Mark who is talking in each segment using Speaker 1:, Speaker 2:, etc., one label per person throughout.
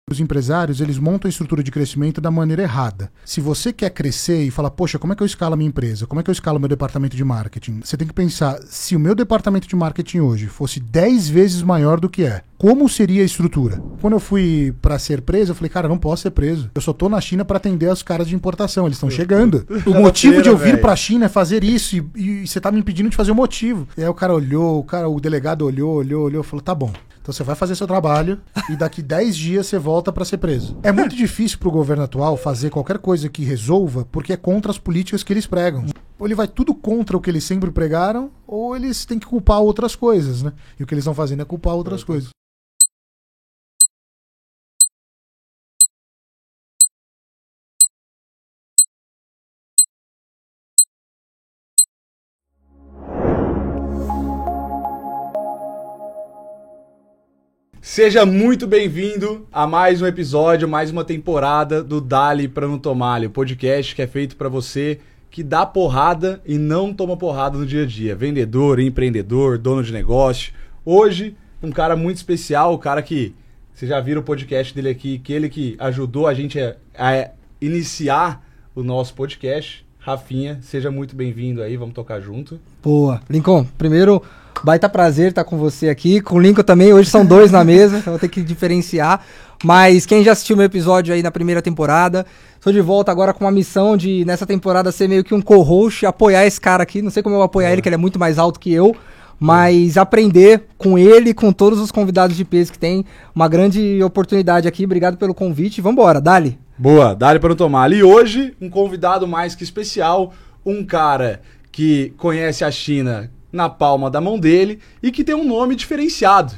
Speaker 1: Os empresários, eles montam a estrutura de crescimento da maneira errada. Se você quer crescer e falar, poxa, como é que eu escalo a minha empresa? Como é que eu escalo o meu departamento de marketing? Você tem que pensar, se o meu departamento de marketing hoje fosse 10 vezes maior do que é, como seria a estrutura? Quando eu fui para ser preso, eu falei, cara, não posso ser preso. Eu só tô na China para atender os caras de importação, eles estão chegando. O motivo de eu vir para a China é fazer isso e você tá me impedindo de fazer o motivo. E aí o cara olhou, o delegado olhou, falou, tá bom. Então você vai fazer seu trabalho e daqui 10 dias você volta para ser preso. É muito difícil pro governo atual fazer qualquer coisa que resolva, porque é contra as políticas que eles pregam. Ou ele vai tudo contra o que eles sempre pregaram, ou eles têm que culpar outras coisas, né? E o que eles estão fazendo é culpar outras coisas.
Speaker 2: Seja muito bem-vindo a mais um episódio, mais uma temporada do Dali Pra Não Tomar, o podcast que é feito pra você que dá porrada e não toma porrada no dia a dia. Vendedor, empreendedor, dono de negócio. Hoje, um cara muito especial, o cara que vocês já viram o podcast dele aqui, que ele que ajudou a gente a iniciar o nosso podcast. Rafinha, seja muito bem-vindo aí, vamos tocar junto.
Speaker 3: Boa. Lincoln, primeiro, baita prazer estar com você aqui, com o Lincoln também, hoje são dois na mesa, então vou ter que diferenciar, mas quem já assistiu meu episódio aí na primeira temporada, estou de volta agora com uma missão de, nessa temporada, ser meio que um co-host, apoiar esse cara aqui, não sei como eu vou apoiar ele, que ele é muito mais alto que eu, mas aprender com ele e com todos os convidados de peso que tem, uma grande oportunidade aqui, obrigado pelo convite, vambora, Dali.
Speaker 2: Boa, Dali Pra Não Tomar. E hoje, um convidado mais que especial, um cara que conhece a China na palma da mão dele e que tem um nome diferenciado.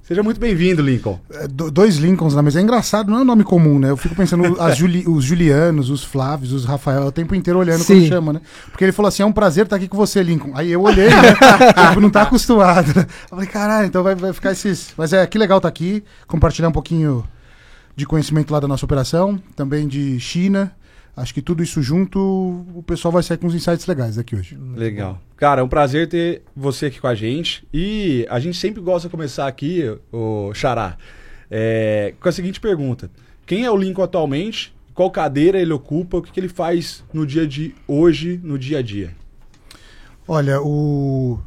Speaker 2: Seja muito bem-vindo, Lincoln.
Speaker 1: Dois Lincolns na mesa. É engraçado, não é um nome comum, né? Eu fico pensando os Julianos, os Flávios, os Rafael, o tempo inteiro olhando quando chama, né? Porque ele falou assim, é um prazer estar aqui com você, Lincoln. Aí eu olhei, né? Eu não tá acostumado. Eu falei, caralho, então vai ficar esses... Mas que legal estar aqui, compartilhar um pouquinho de conhecimento lá da nossa operação, também de China. Acho que tudo isso junto, o pessoal vai sair com uns insights legais daqui hoje.
Speaker 2: Legal. Cara, é um prazer ter você aqui com a gente. E a gente sempre gosta de começar aqui, o Xará, com a seguinte pergunta. Quem é o Lincoln atualmente? Qual cadeira ele ocupa? O que ele faz no dia de hoje, no dia a dia?
Speaker 1: Olha,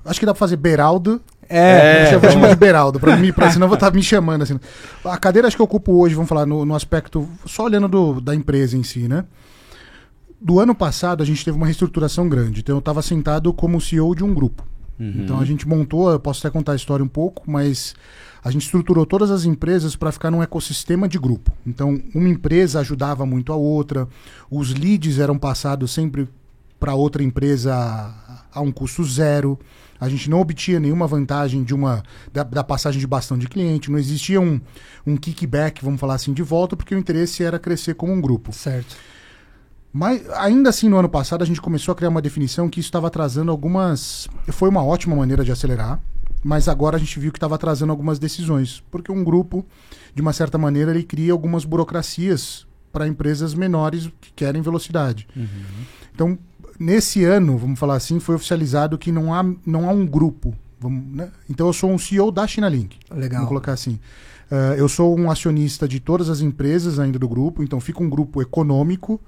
Speaker 1: acho que dá pra fazer Beraldo.
Speaker 3: Eu
Speaker 1: vou chamar de Beraldo, senão eu vou estar me chamando assim. A cadeira acho que eu ocupo hoje, vamos falar no aspecto, só olhando da empresa em si, né? Do ano passado a gente teve uma reestruturação grande, então eu estava sentado como CEO de um grupo. Então a gente montou, eu posso até contar a história um pouco, mas a gente estruturou todas as empresas para ficar num ecossistema de grupo. Então uma empresa ajudava muito a outra, os leads eram passados sempre para outra empresa a um custo zero. A gente não obtinha nenhuma vantagem da passagem de bastão de cliente, não existia um kickback, vamos falar assim, de volta, porque o interesse era crescer como um grupo.
Speaker 3: Certo.
Speaker 1: Mas ainda assim, no ano passado, a gente começou a criar uma definição que isso estava trazendo algumas... Foi uma ótima maneira de acelerar, mas agora a gente viu que estava trazendo algumas decisões, porque um grupo, de uma certa maneira, ele cria algumas burocracias para empresas menores que querem velocidade. Então, nesse ano, vamos falar assim, foi oficializado que não há um grupo. Né? Então eu sou um CEO da Chinalink.
Speaker 3: Legal.
Speaker 1: Vamos colocar assim. Eu sou um acionista de todas as empresas ainda do grupo, então fica um grupo econômico,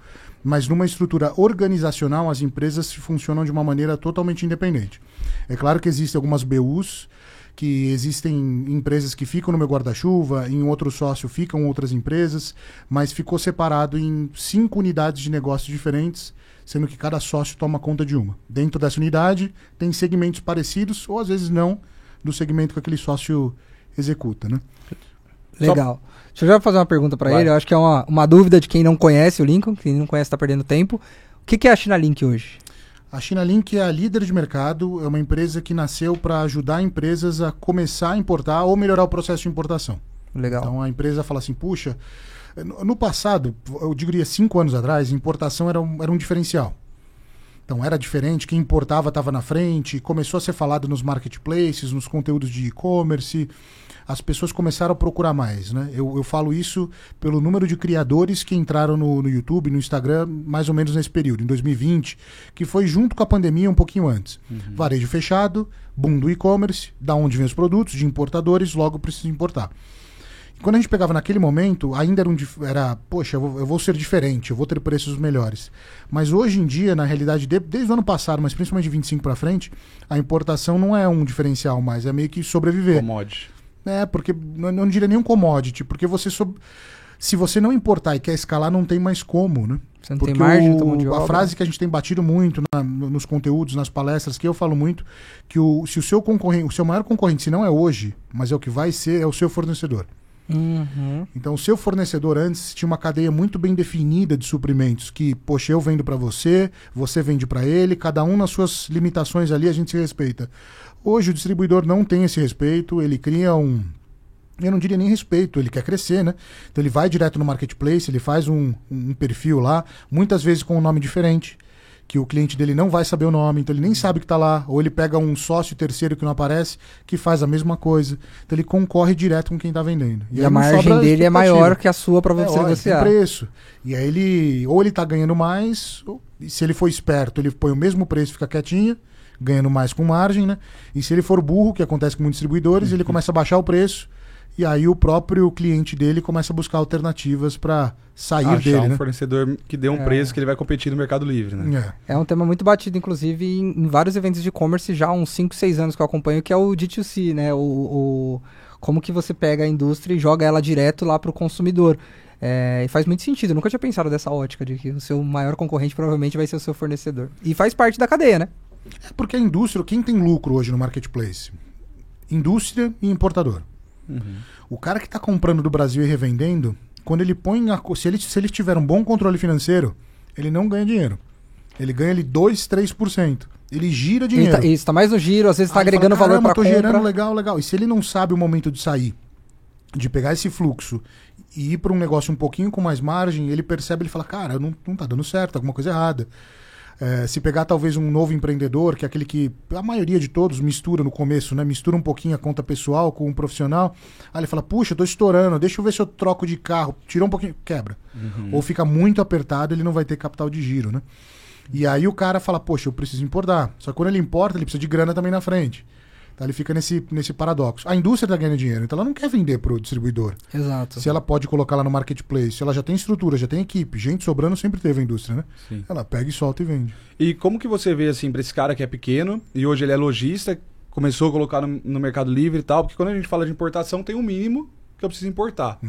Speaker 1: mas numa estrutura organizacional as empresas funcionam de uma maneira totalmente independente. É claro que existem algumas BUs, que existem empresas que ficam no meu guarda-chuva, em outro sócio ficam outras empresas, mas ficou separado em 5 unidades de negócios diferentes, sendo que cada sócio toma conta de uma. Dentro dessa unidade, tem segmentos parecidos, ou às vezes não, do segmento que aquele sócio executa, né?
Speaker 3: Legal. Deixa eu já fazer uma pergunta para ele, eu acho que é uma dúvida de quem não conhece o Lincoln, quem não conhece está perdendo tempo. O que é a Chinalink hoje?
Speaker 1: A Chinalink é a líder de mercado, é uma empresa que nasceu para ajudar empresas a começar a importar ou melhorar o processo de importação.
Speaker 3: Legal.
Speaker 1: Então a empresa fala assim, puxa, no passado, eu diria 5 anos atrás, importação era um diferencial. Então era diferente, quem importava estava na frente, começou a ser falado nos marketplaces, nos conteúdos de e-commerce, as pessoas começaram a procurar mais, né? Eu falo isso pelo número de criadores que entraram no YouTube, no Instagram, mais ou menos nesse período, em 2020, que foi junto com a pandemia um pouquinho antes. Varejo fechado, boom do e-commerce, da onde vem os produtos, de importadores, logo precisa importar. E quando a gente pegava naquele momento, ainda era poxa, eu vou ser diferente, eu vou ter preços melhores. Mas hoje em dia, na realidade, desde o ano passado, mas principalmente de 25 para frente, a importação não é um diferencial mais, é meio que sobreviver.
Speaker 2: Commodity.
Speaker 1: Porque não diria nem um commodity, porque se você não importar e quer escalar, não tem mais como, né?
Speaker 3: Você não
Speaker 1: Porque
Speaker 3: tem margem, tá mão de
Speaker 1: a
Speaker 3: obra.
Speaker 1: frase que a gente tem batido muito nos conteúdos, nas palestras, que eu falo muito, que se o seu concorrente, o seu maior concorrente, se não é hoje, mas é o que vai ser, é o seu fornecedor.
Speaker 3: Uhum.
Speaker 1: Então, o seu fornecedor antes tinha uma cadeia muito bem definida de suprimentos, que, poxa, eu vendo para você, você vende para ele, cada um nas suas limitações ali, a gente se respeita. Hoje o distribuidor não tem esse respeito, ele cria eu não diria nem respeito, ele quer crescer, né? Então ele vai direto no marketplace, ele faz um perfil lá, muitas vezes com um nome diferente, que o cliente dele não vai saber o nome, então ele nem sabe que está lá, ou ele pega um sócio terceiro que não aparece, que faz a mesma coisa. Então ele concorre direto com quem está vendendo.
Speaker 3: E
Speaker 1: aí
Speaker 3: a
Speaker 1: não
Speaker 3: margem
Speaker 1: sobra
Speaker 3: dele é
Speaker 1: expectativa.
Speaker 3: maior que a sua para você
Speaker 1: Tem
Speaker 3: negociar.
Speaker 1: preço. E aí ou ele está ganhando mais, ou, se ele for esperto, ele põe o mesmo preço e fica quietinho, ganhando mais com margem, né? E se ele for burro, que acontece com muitos distribuidores, ele começa a baixar o preço, e aí o próprio cliente dele começa a buscar alternativas para sair
Speaker 2: Achar
Speaker 1: dele,
Speaker 2: um
Speaker 1: né?
Speaker 2: fornecedor que dê um preço que ele vai competir no Mercado Livre, né?
Speaker 3: É um tema muito batido, inclusive, em vários eventos de e-commerce já há uns 5, 6 anos que eu acompanho, que é o D2C, né? Como que você pega a indústria e joga ela direto lá para o consumidor. E faz muito sentido. Eu nunca tinha pensado dessa ótica de que o seu maior concorrente provavelmente vai ser o seu fornecedor. E faz parte da cadeia, né?
Speaker 1: É porque a indústria, quem tem lucro hoje no marketplace? Indústria e importador. O cara que está comprando do Brasil e revendendo, quando ele põe se ele tiver um bom controle financeiro, ele não ganha dinheiro. Ele ganha ali 2, 3%. Ele gira dinheiro.
Speaker 3: Isso, tá mais no giro, às vezes tá
Speaker 1: Aí ele
Speaker 3: agregando
Speaker 1: fala,
Speaker 3: valor para
Speaker 1: tô
Speaker 3: compra.
Speaker 1: gerando legal. E se ele não sabe o momento de sair, de pegar esse fluxo e ir para um negócio um pouquinho com mais margem, ele percebe, ele fala, cara, não tá dando certo, alguma coisa errada. Se pegar talvez um novo empreendedor, que é aquele que a maioria de todos mistura no começo, né? Mistura um pouquinho a conta pessoal com o profissional. Aí ele fala, puxa, eu tô estourando, deixa eu ver se eu troco de carro. Tirou um pouquinho, quebra. Ou fica muito apertado, ele não vai ter capital de giro, né? E aí o cara fala, poxa, eu preciso importar. Só que quando ele importa, ele precisa de grana também na frente. Então ele fica nesse paradoxo. A indústria está ganhando dinheiro, então ela não quer vender para o distribuidor.
Speaker 3: Exato.
Speaker 1: Se ela pode colocar lá no marketplace, se ela já tem estrutura, já tem equipe, gente sobrando sempre teve a indústria, né?
Speaker 2: Sim.
Speaker 1: Ela pega e solta e vende.
Speaker 2: E como que você vê, assim, para esse cara que é pequeno e hoje ele é lojista, começou a colocar no Mercado Livre e tal, porque quando a gente fala de importação, tem um mínimo que eu preciso importar.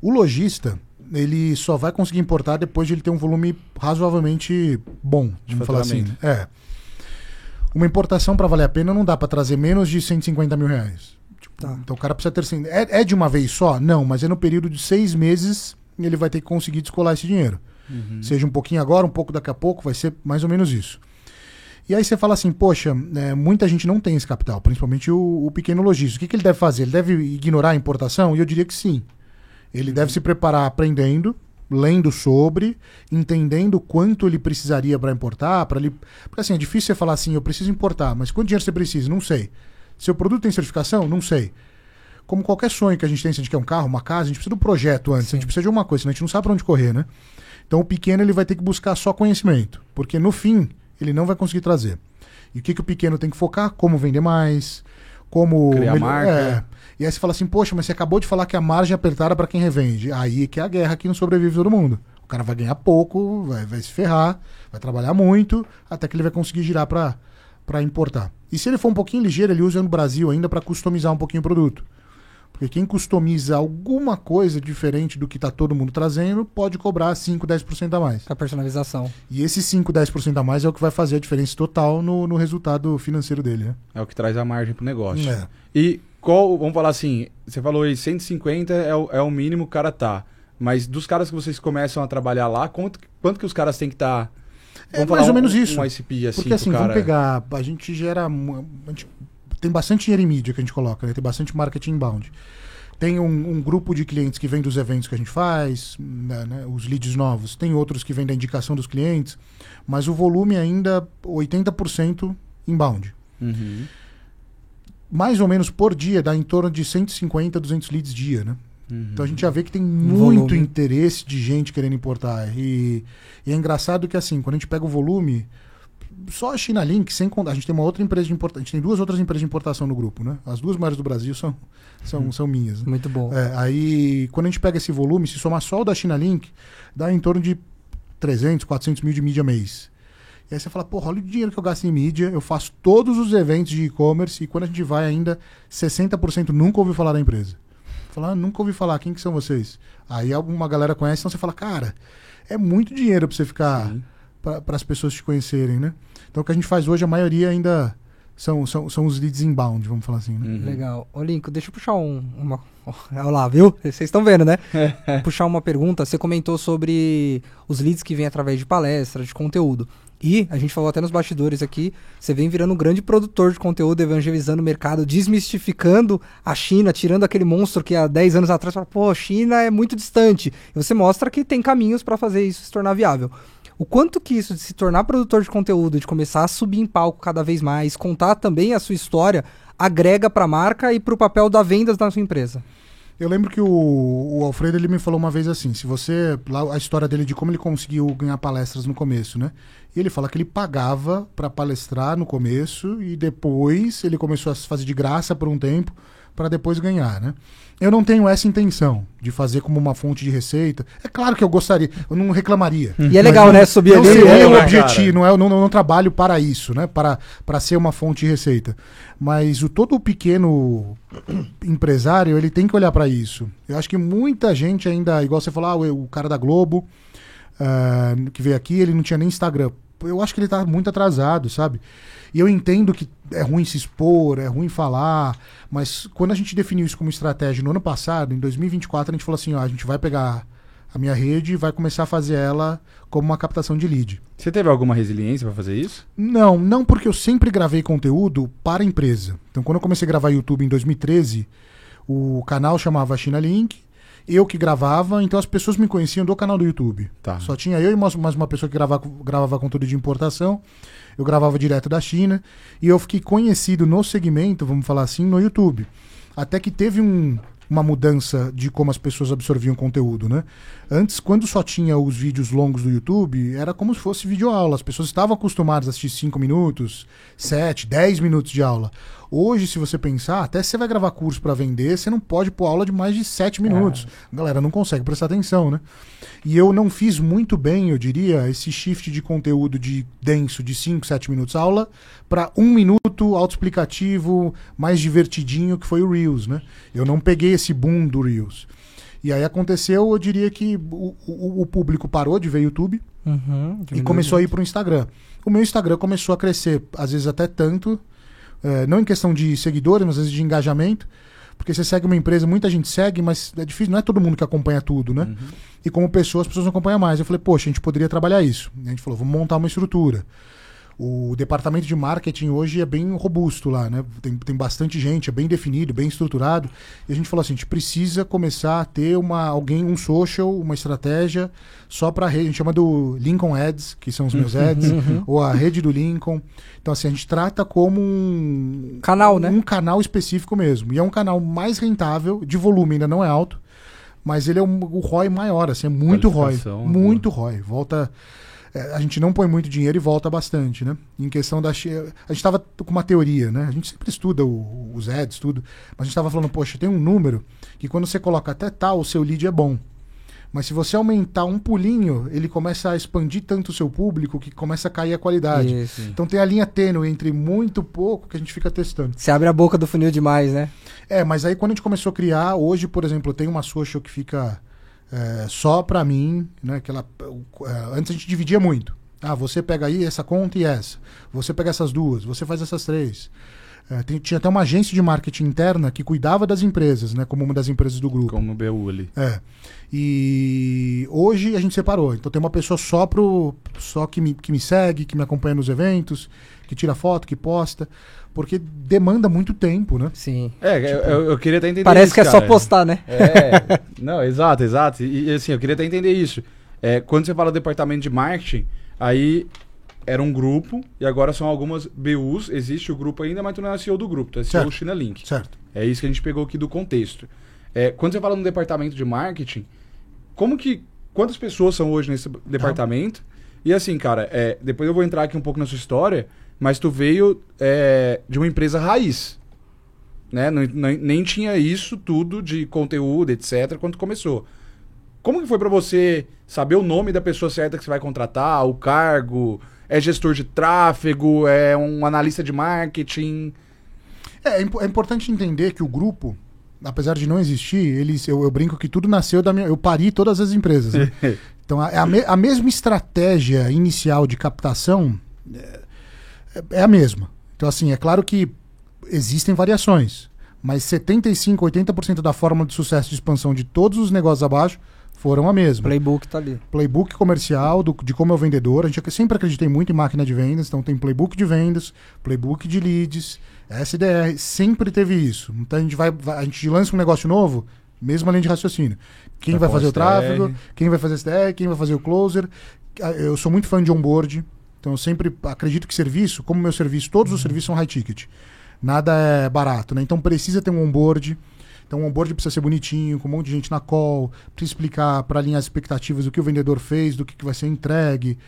Speaker 1: O lojista, ele só vai conseguir importar depois de ele ter um volume razoavelmente bom, vamos falar assim.
Speaker 2: faturamento.
Speaker 1: Uma importação para valer a pena não dá para trazer menos de 150 mil reais.
Speaker 3: Tá.
Speaker 1: Então o cara precisa ter... É de uma vez só? Não, mas é no período de 6 meses ele vai ter que conseguir descolar esse dinheiro. Seja um pouquinho agora, um pouco daqui a pouco, vai ser mais ou menos isso. E aí você fala assim, poxa, muita gente não tem esse capital, principalmente o pequeno lojista. O que ele deve fazer? Ele deve ignorar a importação? E eu diria que sim. Ele deve se preparar aprendendo, lendo sobre, entendendo quanto ele precisaria para importar, porque assim, é difícil você falar assim, eu preciso importar, mas quanto dinheiro você precisa? Não sei. Seu produto tem certificação? Não sei. Como qualquer sonho que a gente tem, se a gente quer um carro, uma casa, a gente precisa do projeto antes, a gente precisa de uma coisa, senão a gente não sabe para onde correr, né? Então o pequeno ele vai ter que buscar só conhecimento, porque no fim ele não vai conseguir trazer. E o que o pequeno tem que focar? Como vender mais, como...
Speaker 2: Criar marca.
Speaker 1: E aí você fala assim, poxa, mas você acabou de falar que a margem é apertada para quem revende. Aí que é a guerra que não sobrevive todo mundo. O cara vai ganhar pouco, vai se ferrar, vai trabalhar muito, até que ele vai conseguir girar para importar. E se ele for um pouquinho ligeiro, ele usa no Brasil ainda para customizar um pouquinho o produto. Porque quem customiza alguma coisa diferente do que está todo mundo trazendo, pode cobrar 5, 10% a mais.
Speaker 3: A personalização.
Speaker 1: E esse 5, 10% a mais é o que vai fazer a diferença total no resultado financeiro dele, né?
Speaker 2: É o que traz a margem pro negócio.
Speaker 1: É.
Speaker 2: E vamos falar assim, você falou aí, 150 é o mínimo que o cara tá. Mas dos caras que vocês começam a trabalhar lá, quanto que os caras têm que estar...
Speaker 1: mais ou menos isso.
Speaker 2: Um ICP assim,
Speaker 1: porque assim,
Speaker 2: cara...
Speaker 1: vamos pegar, a gente gera... A gente tem bastante dinheiro em mídia que a gente coloca, né? Tem bastante marketing inbound. Tem um grupo de clientes que vem dos eventos que a gente faz, né, os leads novos. Tem outros que vêm da indicação dos clientes, mas o volume ainda 80% inbound. Mais ou menos por dia dá em torno de 150, 200 leads dia, né? Então a gente já vê que tem muito interesse de gente querendo importar. E é engraçado que assim, quando a gente pega o volume, só a China Link, sem contar, a gente tem uma outra empresa de importação, a gente tem 2 outras empresas de importação no grupo, né? As 2 maiores do Brasil são minhas. Né?
Speaker 3: Muito bom.
Speaker 1: Aí, quando a gente pega esse volume, se somar só o da China Link, dá em torno de 300, 400 mil de mídia mês. E aí você fala, porra, olha o dinheiro que eu gasto em mídia, eu faço todos os eventos de e-commerce e quando a gente vai ainda, 60% nunca ouviu falar da empresa. Fala, nunca ouvi falar, quem que são vocês? Aí alguma galera conhece, então você fala, cara, é muito dinheiro pra você ficar, para as pessoas te conhecerem, né? Então o que a gente faz hoje, a maioria ainda são os leads inbound, vamos falar assim, né?
Speaker 3: Legal. Ô, Lincoln, deixa eu puxar uma... Olha lá, viu? Vocês estão vendo, né? Puxar uma pergunta. Você comentou sobre os leads que vêm através de palestras, de conteúdo. E a gente falou até nos bastidores aqui, você vem virando um grande produtor de conteúdo, evangelizando o mercado, desmistificando a China, tirando aquele monstro que há 10 anos atrás fala, pô, China é muito distante. E você mostra que tem caminhos para fazer isso se tornar viável. O quanto que isso de se tornar produtor de conteúdo, de começar a subir em palco cada vez mais, contar também a sua história, agrega para a marca e para o papel da vendas da sua empresa?
Speaker 1: Eu lembro que o Alfredo ele me falou uma vez assim, se você, lá a história dele de como ele conseguiu ganhar palestras no começo, né? E ele fala que ele pagava para palestrar no começo e depois ele começou a fazer de graça por um tempo para depois ganhar, né? Eu não tenho essa intenção de fazer como uma fonte de receita. É claro que eu gostaria, eu não reclamaria.
Speaker 3: E é legal, né? Subir
Speaker 1: não
Speaker 3: ali.
Speaker 1: Seria o objetivo, não trabalho para isso, né? Para ser uma fonte de receita. Mas todo pequeno empresário, ele tem que olhar para isso. Eu acho que muita gente ainda, igual você falou, o cara da Globo, que veio aqui, ele não tinha nem Instagram. Eu acho que ele tá muito atrasado, sabe? E eu entendo que é ruim se expor, é ruim falar, mas quando a gente definiu isso como estratégia no ano passado, em 2024, a gente falou assim, ó, a gente vai pegar a minha rede e vai começar a fazer ela como uma captação de lead.
Speaker 2: Você teve alguma resiliência para fazer isso?
Speaker 1: Não porque eu sempre gravei conteúdo para a empresa. Então quando eu comecei a gravar YouTube em 2013, o canal chamava China Link, eu que gravava, então as pessoas me conheciam do canal do YouTube.
Speaker 2: Tá.
Speaker 1: Só tinha eu e mais uma pessoa que gravava conteúdo de importação. Eu gravava direto da China. E eu fiquei conhecido no segmento, vamos falar assim, no YouTube. Até que teve uma mudança de como as pessoas absorviam conteúdo, né? Antes, quando só tinha os vídeos longos do YouTube, era como se fosse videoaula. As pessoas estavam acostumadas a assistir 5 minutos, 7, 10 minutos de aula. Hoje, se você pensar, até se você vai gravar curso para vender, você não pode pôr aula de mais de 7 minutos. A galera não consegue prestar atenção, né? E eu não fiz muito bem, eu diria, esse shift de conteúdo denso de 5, 7 minutos aula para 1 minuto autoexplicativo, mais divertidinho, que foi o Reels, né? Eu não peguei esse boom do Reels. E aí aconteceu, eu diria que o público parou de ver YouTube e começou a ir para o Instagram. O meu Instagram começou a crescer, às vezes até tanto, não em questão de seguidores, mas às vezes de engajamento, porque você segue uma empresa, muita gente segue, mas é difícil, não é todo mundo que acompanha tudo, né? E como pessoa, as pessoas não acompanham mais. Eu falei, poxa, a gente poderia trabalhar isso. E a gente falou, vamos montar uma estrutura. O departamento de marketing hoje é bem robusto lá, né? Tem bastante gente, é bem definido, bem estruturado. E a gente falou assim, a gente precisa começar a ter um social, uma estratégia só para a rede. A gente chama do Lincoln Ads, que são os meus ads, ou a rede do Lincoln. Então assim, a gente trata como um
Speaker 3: canal, né?
Speaker 1: Um canal específico mesmo. E é um canal mais rentável, de volume ainda não é alto, mas ele é o ROI maior, assim, é muito ROI. Muito ROI. Volta... A gente não põe muito dinheiro e volta bastante, né? Em questão da... A gente estava com uma teoria, né? A gente sempre estuda os ads, tudo. Mas a gente estava falando, poxa, tem um número que quando você coloca até tal, o seu lead é bom. Mas se você aumentar um pulinho, ele começa a expandir tanto o seu público que começa a cair a qualidade. Isso. Então tem a linha tênue entre muito e pouco que a gente fica testando.
Speaker 3: Você abre a boca do funil demais, né?
Speaker 1: Mas aí quando a gente começou a criar, hoje, por exemplo, eu tenho uma social que fica... só pra mim, né? Antes a gente dividia muito. Você pega aí essa conta e essa. Você pega essas duas. Você faz essas 3. Tinha até uma agência de marketing interna que cuidava das empresas, né? Como uma das empresas do grupo.
Speaker 2: Como o BU ali.
Speaker 1: E hoje a gente separou. Então tem uma pessoa só que me segue, que me acompanha nos eventos, que tira foto, que posta. Porque demanda muito tempo, né?
Speaker 3: Sim.
Speaker 2: Eu queria até entender
Speaker 3: Parece
Speaker 2: isso,
Speaker 3: que é só postar, né?
Speaker 2: Não, exato. E assim, eu queria até entender isso. Quando você fala do departamento de marketing, aí era um grupo e agora são algumas BUs. Existe o grupo ainda, mas tu não é CEO do grupo. Tu é CEO do China Link.
Speaker 1: Certo.
Speaker 2: É isso que a gente pegou aqui do contexto. Quando você fala no departamento de marketing, quantas pessoas são hoje nesse departamento? E assim, cara, depois eu vou entrar aqui um pouco na sua história, mas tu veio de uma empresa raiz, né? Nem tinha isso tudo de conteúdo, etc, quando tu começou. Como que foi pra você saber o nome da pessoa certa que você vai contratar, o cargo, é gestor de tráfego, é um analista de marketing?
Speaker 1: É importante entender que o grupo, apesar de não existir, eu brinco que tudo nasceu da minha... Eu pari todas as empresas, né? Então, a mesma estratégia inicial de captação é a mesma. Então, assim, é claro que existem variações, mas 75%, 80% da fórmula de sucesso de expansão de todos os negócios abaixo foram a mesma.
Speaker 3: Playbook tá ali.
Speaker 1: Playbook comercial, de como é o vendedor. A gente sempre acreditei muito em máquina de vendas, então tem playbook de vendas, playbook de leads, SDR, sempre teve isso. Então a gente lança um negócio novo, mesma linha de raciocínio. Quem vai fazer o tráfego, quem vai fazer SDR, quem vai fazer o closer. Eu sou muito fã de onboard, então eu sempre acredito que serviço, como meu serviço, todos os serviços são high ticket. Nada é barato, né? Então precisa ter um onboard. Então o onboard precisa ser bonitinho, com um monte de gente na call, precisa explicar para alinhar as expectativas do que o vendedor fez, do que vai ser entregue.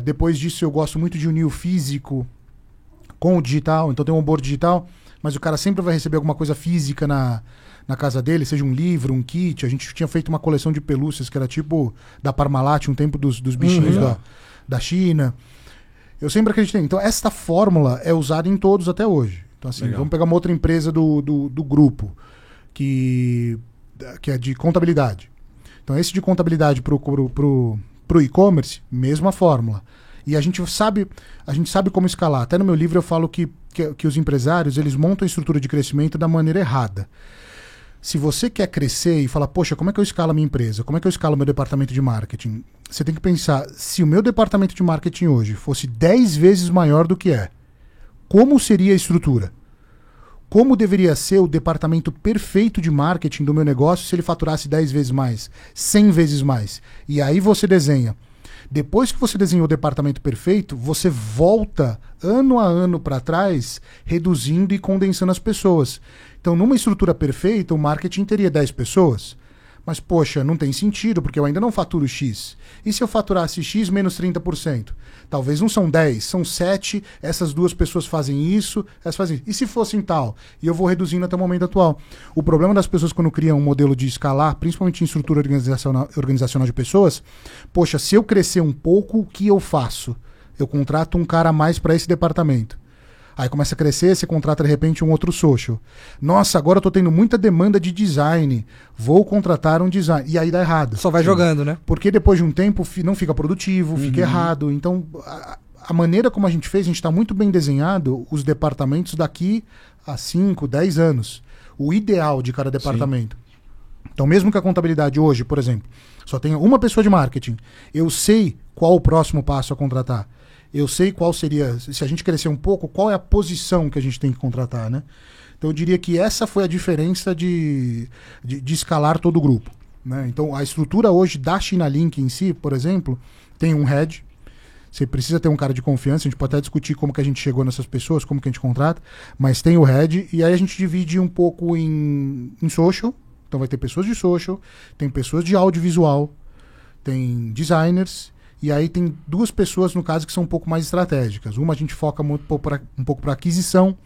Speaker 1: Depois disso eu gosto muito de unir o físico com o digital. Então tem um onboard digital, mas o cara sempre vai receber alguma coisa física na casa dele, seja um livro, um kit. A gente tinha feito uma coleção de pelúcias que era tipo da Parmalat, um tempo dos bichinhos da China. Eu sempre acreditei. Então esta fórmula é usada em todos até hoje. Então assim, vamos pegar uma outra empresa do grupo, que é de contabilidade. Então esse de contabilidade pro e-commerce, mesma fórmula. E a gente sabe como escalar. Até no meu livro eu falo que os empresários, eles montam a estrutura de crescimento da maneira errada. Se você quer crescer e falar, poxa, como é que eu escalo a minha empresa? Como é que eu escalo meu departamento de marketing? Você tem que pensar, se o meu departamento de marketing hoje fosse 10 vezes maior do que é, como seria a estrutura? Como deveria ser o departamento perfeito de marketing do meu negócio se ele faturasse 10 vezes mais, 100 vezes mais? E aí você desenha. Depois que você desenhou o departamento perfeito, você volta ano a ano para trás, reduzindo e condensando as pessoas. Então, numa estrutura perfeita, o marketing teria 10 pessoas. Mas, poxa, não tem sentido, porque eu ainda não faturo X. E se eu faturasse X menos 30%? Talvez não são 10, são 7, essas duas pessoas fazem isso, essas fazem isso. E se fossem tal? E eu vou reduzindo até o momento atual. O problema das pessoas quando criam um modelo de escalar, principalmente em estrutura organizacional de pessoas, poxa, se eu crescer um pouco, o que eu faço? Eu contrato um cara a mais para esse departamento. Aí começa a crescer, você contrata de repente um outro social. Nossa, agora eu tô tendo muita demanda de design. Vou contratar um design. E aí dá errado.
Speaker 3: Só vai jogando, né?
Speaker 1: Porque depois de um tempo não fica produtivo, fica errado. Então, a maneira como a gente fez, a gente está muito bem desenhado os departamentos daqui a 5, 10 anos. O ideal de cada departamento. Sim. Então, mesmo que a contabilidade hoje, por exemplo, só tenha uma pessoa de marketing, eu sei qual o próximo passo a contratar. Eu sei qual seria, se a gente crescer um pouco, qual é a posição que a gente tem que contratar, né? Então eu diria que essa foi a diferença de escalar todo o grupo, né? Então a estrutura hoje da Chinalink em si, por exemplo, tem um head. Você precisa ter um cara de confiança, a gente pode até discutir como que a gente chegou nessas pessoas, como que a gente contrata, mas tem o head, e aí a gente divide um pouco em social. Então vai ter pessoas de social, tem pessoas de audiovisual, tem designers. E aí tem duas pessoas, no caso, que são um pouco mais estratégicas. Uma a gente foca um pouco para aquisição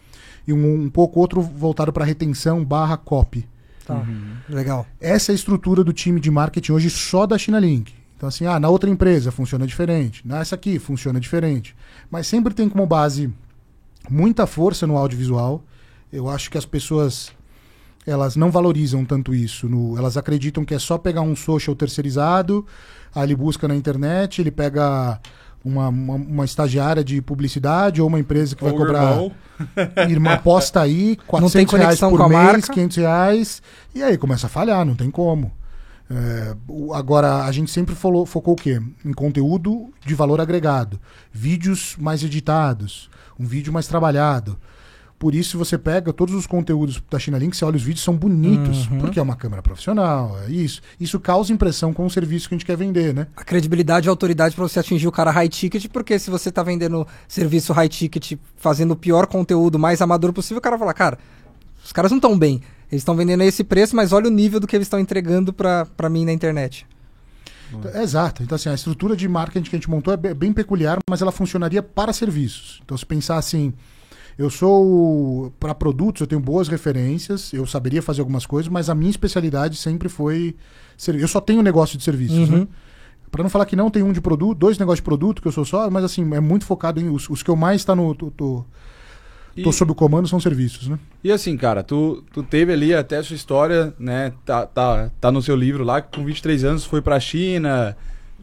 Speaker 1: e um pouco outro voltado para retenção / copy.
Speaker 3: Tá. Legal.
Speaker 1: Essa é a estrutura do time de marketing hoje só da Chinalink. Então assim, na outra empresa funciona diferente, nessa aqui funciona diferente. Mas sempre tem como base muita força no audiovisual. Eu acho que as pessoas, elas não valorizam tanto isso. Elas acreditam que é só pegar um social terceirizado, aí ele busca na internet, ele pega uma estagiária de publicidade ou uma empresa que vai cobrar... Irmã, aposta aí, R$400 por mês, R$500, e aí começa a falhar, não tem como. Agora, a gente sempre focou o quê? Em conteúdo de valor agregado. Vídeos mais editados, um vídeo mais trabalhado. Por isso você pega todos os conteúdos da Chinalink, você olha os vídeos, são bonitos, porque é uma câmera profissional, é isso. Isso causa impressão com o serviço que a gente quer vender, né?
Speaker 3: A credibilidade e a autoridade para você atingir o cara high ticket, porque se você tá vendendo serviço high ticket, fazendo o pior conteúdo, mais amador possível, o cara fala, cara, os caras não estão bem. Eles estão vendendo a esse preço, mas olha o nível do que eles estão entregando para mim na internet.
Speaker 1: Exato. Então, assim, a estrutura de marketing que a gente montou é bem peculiar, mas ela funcionaria para serviços. Então, se pensar assim, eu sou... Para produtos, eu tenho boas referências, eu saberia fazer algumas coisas, mas a minha especialidade sempre foi... Eu só tenho negócio de serviços, né? Para não falar que não tem um de produto, 2 negócios de produto, que eu sou só, mas assim, é muito focado em... Os que eu mais tô sob o comando são serviços, né?
Speaker 2: E assim, cara, tu teve ali até a sua história, né? Tá no seu livro lá, que com 23 anos foi pra China,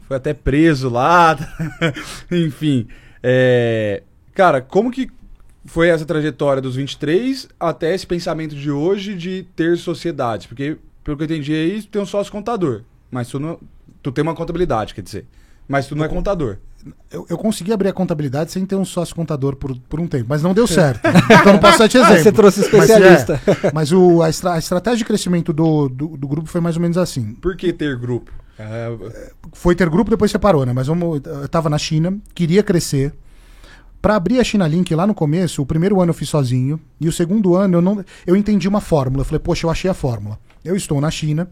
Speaker 2: foi até preso lá, enfim. Cara, como que foi essa trajetória dos 23 até esse pensamento de hoje de ter sociedades? Porque, pelo que eu entendi aí, tu tem um sócio contador, mas tu tem uma contabilidade, quer dizer, mas tu não é contador.
Speaker 1: Eu consegui abrir a contabilidade sem ter um sócio contador por um tempo, mas não deu certo. Então não posso dar te exemplo.
Speaker 3: Você trouxe especialista.
Speaker 1: Mas a estratégia de crescimento do grupo foi mais ou menos assim.
Speaker 2: Por que ter grupo?
Speaker 1: Foi ter grupo, depois separou, né? Mas eu tava na China, queria crescer. Para abrir a China Link lá no começo, o primeiro ano eu fiz sozinho, e o segundo ano eu entendi uma fórmula. Eu falei, poxa, eu achei a fórmula. Eu estou na China,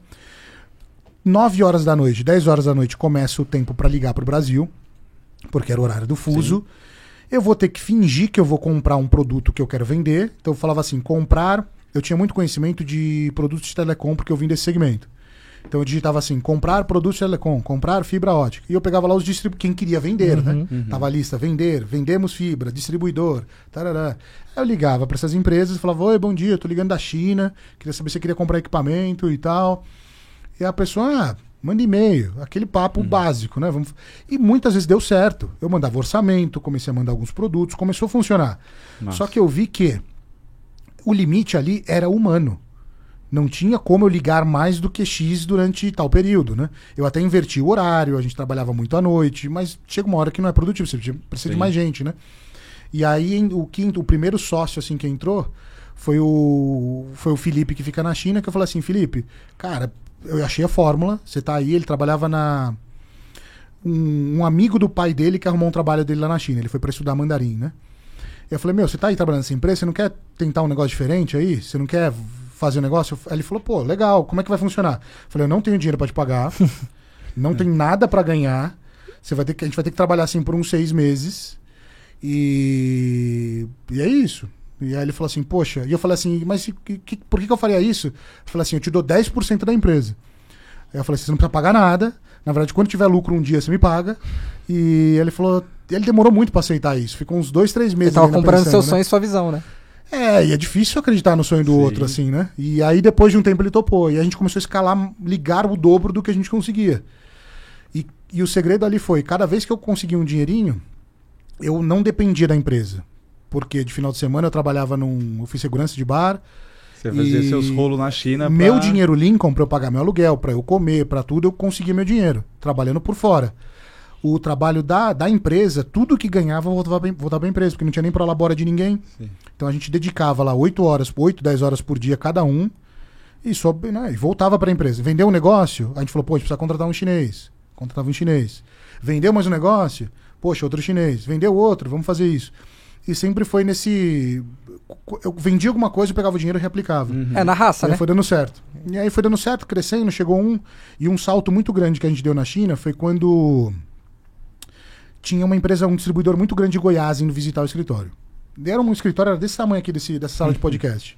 Speaker 1: 9 horas da noite, 10 horas da noite começa o tempo para ligar para o Brasil, porque era o horário do fuso. Sim. Eu vou ter que fingir que eu vou comprar um produto que eu quero vender. Então eu falava assim, comprar... Eu tinha muito conhecimento de produtos de telecom, porque eu vim desse segmento. Então eu digitava assim, comprar produtos de telecom, comprar fibra ótica. E eu pegava lá quem queria vender, né? Tava a lista, vendemos fibra, distribuidor, tarará. Aí eu ligava para essas empresas e falava, oi, bom dia, eu tô ligando da China, queria saber se você queria comprar equipamento e tal. E a pessoa, manda e-mail, aquele papo básico, né? E muitas vezes deu certo. Eu mandava orçamento, comecei a mandar alguns produtos, começou a funcionar. Nossa. Só que eu vi que o limite ali era humano. Não tinha como eu ligar mais do que X durante tal período, né? Eu até inverti o horário, a gente trabalhava muito à noite, mas chega uma hora que não é produtivo, você precisa de mais gente, né? E aí o primeiro sócio assim que entrou foi o Felipe, que fica na China, que eu falei assim, Felipe, cara, eu achei a fórmula, você tá aí, ele trabalhava um amigo do pai dele que arrumou um trabalho dele lá na China, ele foi para estudar mandarim, né? Eu falei, você tá aí trabalhando nessa empresa, você não quer tentar um negócio diferente aí? Você não quer fazer um negócio? Aí ele falou, pô, legal, como é que vai funcionar? Eu falei, eu não tenho dinheiro para te pagar, não tem nada para ganhar, a gente vai ter que trabalhar assim por uns 6 meses, e é isso. E aí ele falou assim, poxa, e eu falei assim, mas por que eu faria isso? Eu falei assim, eu te dou 10% da empresa. Aí eu falei assim, você não precisa pagar nada, na verdade, quando tiver lucro um dia, você me paga. E ele falou, ele demorou muito para aceitar isso, ficou uns 2, 3 meses.
Speaker 3: Ele tava comprando seu sonho e sua visão, né?
Speaker 1: E é difícil acreditar no sonho do outro, assim, né? E aí, depois de um tempo, ele topou. E a gente começou a escalar, ligar o dobro do que a gente conseguia. E o segredo ali foi, cada vez que eu conseguia um dinheirinho, eu não dependia da empresa. Porque de final de semana eu trabalhava eu fiz segurança de bar.
Speaker 2: Você fazia seus rolos na China.
Speaker 1: Meu dinheiro Lincoln, para eu pagar meu aluguel, para eu comer, para tudo, eu conseguia meu dinheiro, trabalhando por fora. O trabalho da empresa, tudo que ganhava voltava para a empresa, porque não tinha nem prolabora de ninguém. Sim. Então a gente dedicava lá 8, 10 horas por dia cada um, e voltava para a empresa. Vendeu um negócio, a gente falou, pô, a gente precisa contratar um chinês. Contratava um chinês. Vendeu mais um negócio, poxa, outro chinês. Vendeu outro, vamos fazer isso. E sempre foi nesse... Eu vendia alguma coisa, eu pegava o dinheiro e reaplicava.
Speaker 3: Na raça, né?
Speaker 1: Foi dando certo. E aí foi dando certo, crescendo, chegou E um salto muito grande que a gente deu na China foi quando tinha uma empresa, um distribuidor muito grande de Goiás indo visitar o escritório. Era um escritório, era desse tamanho aqui, dessa sala de podcast.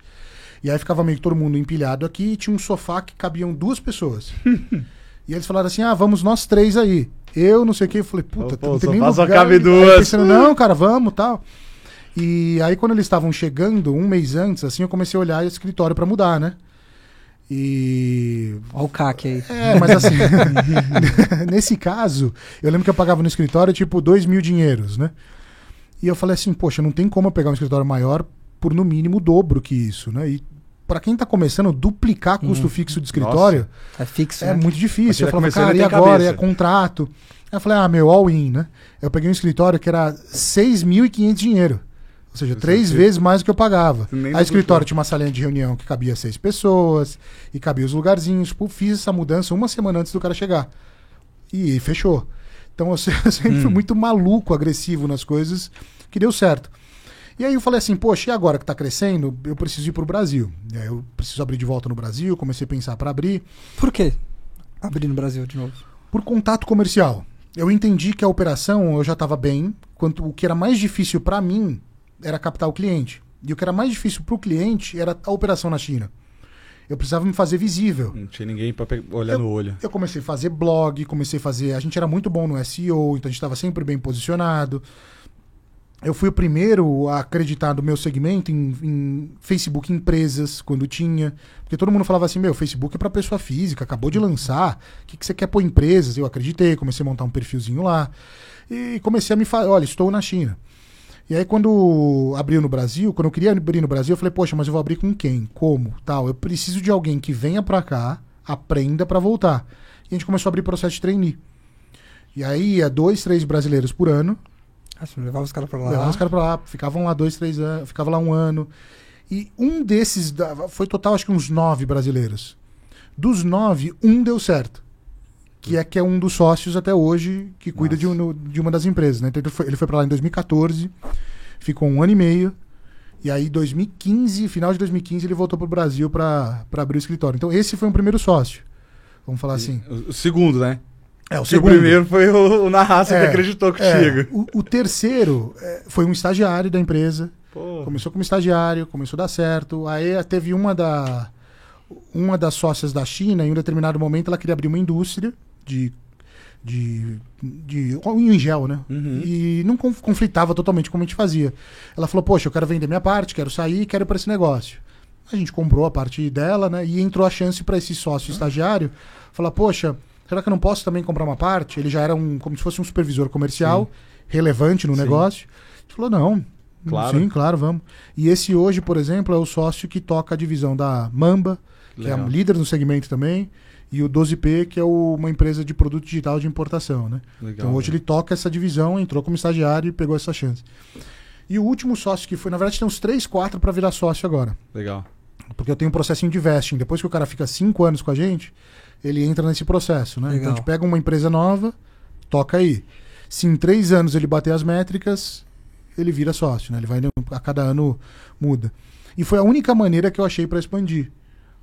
Speaker 1: E aí ficava meio que todo mundo empilhado aqui e tinha um sofá que cabiam 2 pessoas. E eles falaram assim, vamos nós 3 aí. Eu, não sei o que, eu falei, puta, não tem nem lugar.
Speaker 2: Só cabe 2.
Speaker 1: Aí pensando, não, cara, vamos, tal. E aí quando eles estavam chegando, um mês antes, assim, eu comecei a olhar o escritório pra mudar, né?
Speaker 3: Olha o CAC aí.
Speaker 1: Mas assim, nesse caso, eu lembro que eu pagava no escritório tipo 2.000 dinheiros, né? E eu falei assim, poxa, não tem como eu pegar um escritório maior por no mínimo o dobro que isso, né? E pra quem tá começando, duplicar custo fixo de escritório
Speaker 3: é fixo,
Speaker 1: é
Speaker 3: né?
Speaker 1: muito difícil. Eu falava, cara, e agora? É contrato. Aí eu falei, all-in, né? Eu peguei um escritório que era 6.500 dinheiro. Ou seja, 3 vezes mais do que eu pagava. Aí o escritório tinha uma salinha de reunião que cabia 6 pessoas, e cabia os lugarzinhos. Tipo, fiz essa mudança uma semana antes do cara chegar. E fechou. Então eu sempre fui muito maluco, agressivo nas coisas, que deu certo. E aí eu falei assim, poxa, e agora que tá crescendo, eu preciso ir pro Brasil. E aí eu preciso abrir de volta no Brasil, comecei a pensar para abrir.
Speaker 3: Por quê? Abrir no Brasil de novo?
Speaker 1: Por contato comercial. Eu entendi que a operação eu já estava bem, quanto o que era mais difícil para mim era captar o cliente. E o que era mais difícil para o cliente era a operação na China. Eu precisava me fazer visível.
Speaker 2: Não tinha ninguém para olhar no olho.
Speaker 1: Eu comecei a fazer blog, a gente era muito bom no SEO, então a gente estava sempre bem posicionado. Eu fui o primeiro a acreditar no meu segmento em Facebook empresas, quando tinha. Porque todo mundo falava assim, Facebook é para pessoa física, acabou de lançar, o que você quer pôr empresas? Eu acreditei, comecei a montar um perfilzinho lá. E comecei a me falar, olha, estou na China. E aí quando abriu no Brasil, quando eu queria abrir no Brasil, eu falei, poxa, mas eu vou abrir com quem? Como? Tal. Eu preciso de alguém que venha para cá, aprenda para voltar. E a gente começou a abrir processo de trainee. E aí ia 2, 3 brasileiros por ano.
Speaker 3: Você levava os caras pra lá?
Speaker 1: Levava os caras pra lá, ficavam lá 2, 3 anos, ficava lá 1 ano. E um desses, foi total acho que uns 9 brasileiros. Dos 9, um deu certo. Que é um dos sócios até hoje, que cuida de uma das empresas. Né? Então ele foi pra lá em 2014, ficou 1 ano e meio. E aí, 2015, final de 2015, ele voltou pro Brasil pra abrir o escritório. Então esse foi o primeiro sócio, vamos falar assim.
Speaker 2: O segundo, né?
Speaker 1: O segundo.
Speaker 2: O primeiro foi o Na Raça que acreditou contigo.
Speaker 1: O terceiro foi um estagiário da empresa.
Speaker 2: Pô.
Speaker 1: Começou como estagiário, começou a dar certo. Aí teve uma das sócias da China, em um determinado momento, ela queria abrir uma indústria de em gel, né?
Speaker 2: Uhum.
Speaker 1: E não conflitava totalmente como a gente fazia. Ela falou, poxa, eu quero vender minha parte, quero sair, quero ir para esse negócio. A gente comprou a parte dela, né? E entrou a chance para esse sócio estagiário falar, poxa, será que eu não posso também comprar uma parte? Ele já era como se fosse um supervisor comercial, relevante no negócio. A gente falou, não.
Speaker 2: Claro.
Speaker 1: Sim, claro, vamos. E esse hoje, por exemplo, é o sócio que toca a divisão da Mamba, que é a líder no segmento também, e o 12P, que é uma empresa de produto digital de importação, né?
Speaker 2: Legal,
Speaker 1: então hoje ele toca essa divisão, entrou como estagiário e pegou essa chance. E o último sócio que foi, na verdade tem uns 3, 4 para virar sócio agora.
Speaker 2: Legal.
Speaker 1: Porque eu tenho um processinho de vesting. Depois que o cara fica 5 anos com a gente, ele entra nesse processo, né?
Speaker 3: Legal.
Speaker 1: Então a gente pega uma empresa nova, toca aí. Se em 3 anos ele bater as métricas, ele vira sócio, né? Ele vai a cada ano muda. E foi a única maneira que eu achei para expandir.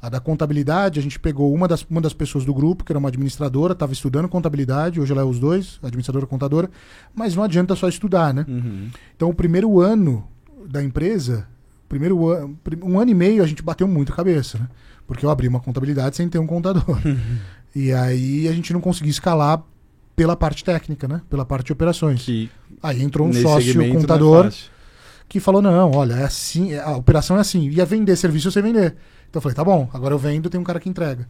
Speaker 1: A da contabilidade, a gente pegou uma das pessoas do grupo, que era uma administradora, estava estudando contabilidade, hoje ela é os dois, administradora e contadora, mas não adianta só estudar, né?
Speaker 2: Uhum.
Speaker 1: Então o primeiro ano da empresa, um ano e meio a gente bateu muito a cabeça, né? Porque eu abri uma contabilidade sem ter um contador. E aí a gente não conseguia escalar pela parte técnica, né? Pela parte de operações. Aí entrou um sócio contador que falou, não, olha, é assim, a operação é assim. Ia vender serviço, eu sei vender. Então eu falei, tá bom, agora eu vendo, tem um cara que entrega.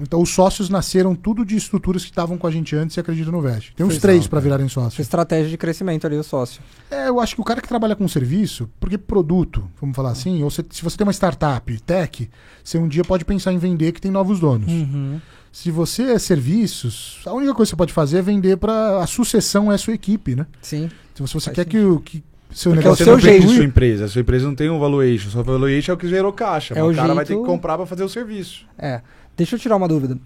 Speaker 1: Então os sócios nasceram tudo de estruturas que estavam com a gente antes e acreditam no Vest. Tem uns 3 para virarem sócios.
Speaker 3: Estratégia de crescimento ali, o sócio.
Speaker 1: Eu acho que o cara que trabalha com serviço, porque produto, vamos falar assim, ou se você tem uma startup, tech, você um dia pode pensar em vender que tem novos donos.
Speaker 3: Uhum.
Speaker 1: Se você é serviços, a única coisa que você pode fazer é vender para a sucessão é a sua equipe, né?
Speaker 3: Sim.
Speaker 1: Então se você
Speaker 3: Faz
Speaker 1: quer que seu
Speaker 2: porque
Speaker 1: negócio
Speaker 2: você não
Speaker 3: jeito.
Speaker 2: sua empresa. A sua empresa não tem um valuation. Sua valuation é o que gerou caixa. O cara vai ter que comprar para fazer o serviço.
Speaker 3: Deixa eu tirar uma dúvida.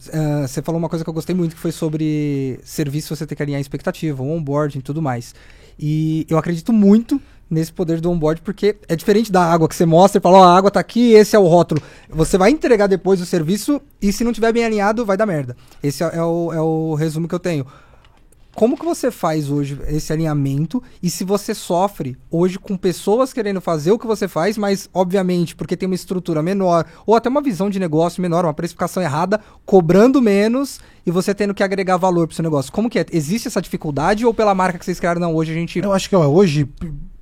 Speaker 3: Você falou uma coisa que eu gostei muito, que foi sobre serviço, você ter que alinhar a expectativa, o onboarding e tudo mais. E eu acredito muito nesse poder do onboard, porque é diferente da água que você mostra e fala, ó, a água tá aqui, esse é o rótulo. Você vai entregar depois o serviço e se não tiver bem alinhado, vai dar merda. Esse é o resumo que eu tenho. Como que você faz hoje esse alinhamento e se você sofre hoje com pessoas querendo fazer o que você faz, mas obviamente porque tem uma estrutura menor ou até uma visão de negócio menor, uma precificação errada, cobrando menos e você tendo que agregar valor para o seu negócio. Como que é? Existe essa dificuldade ou pela marca que vocês criaram? Não, hoje a gente...
Speaker 1: Eu acho que hoje,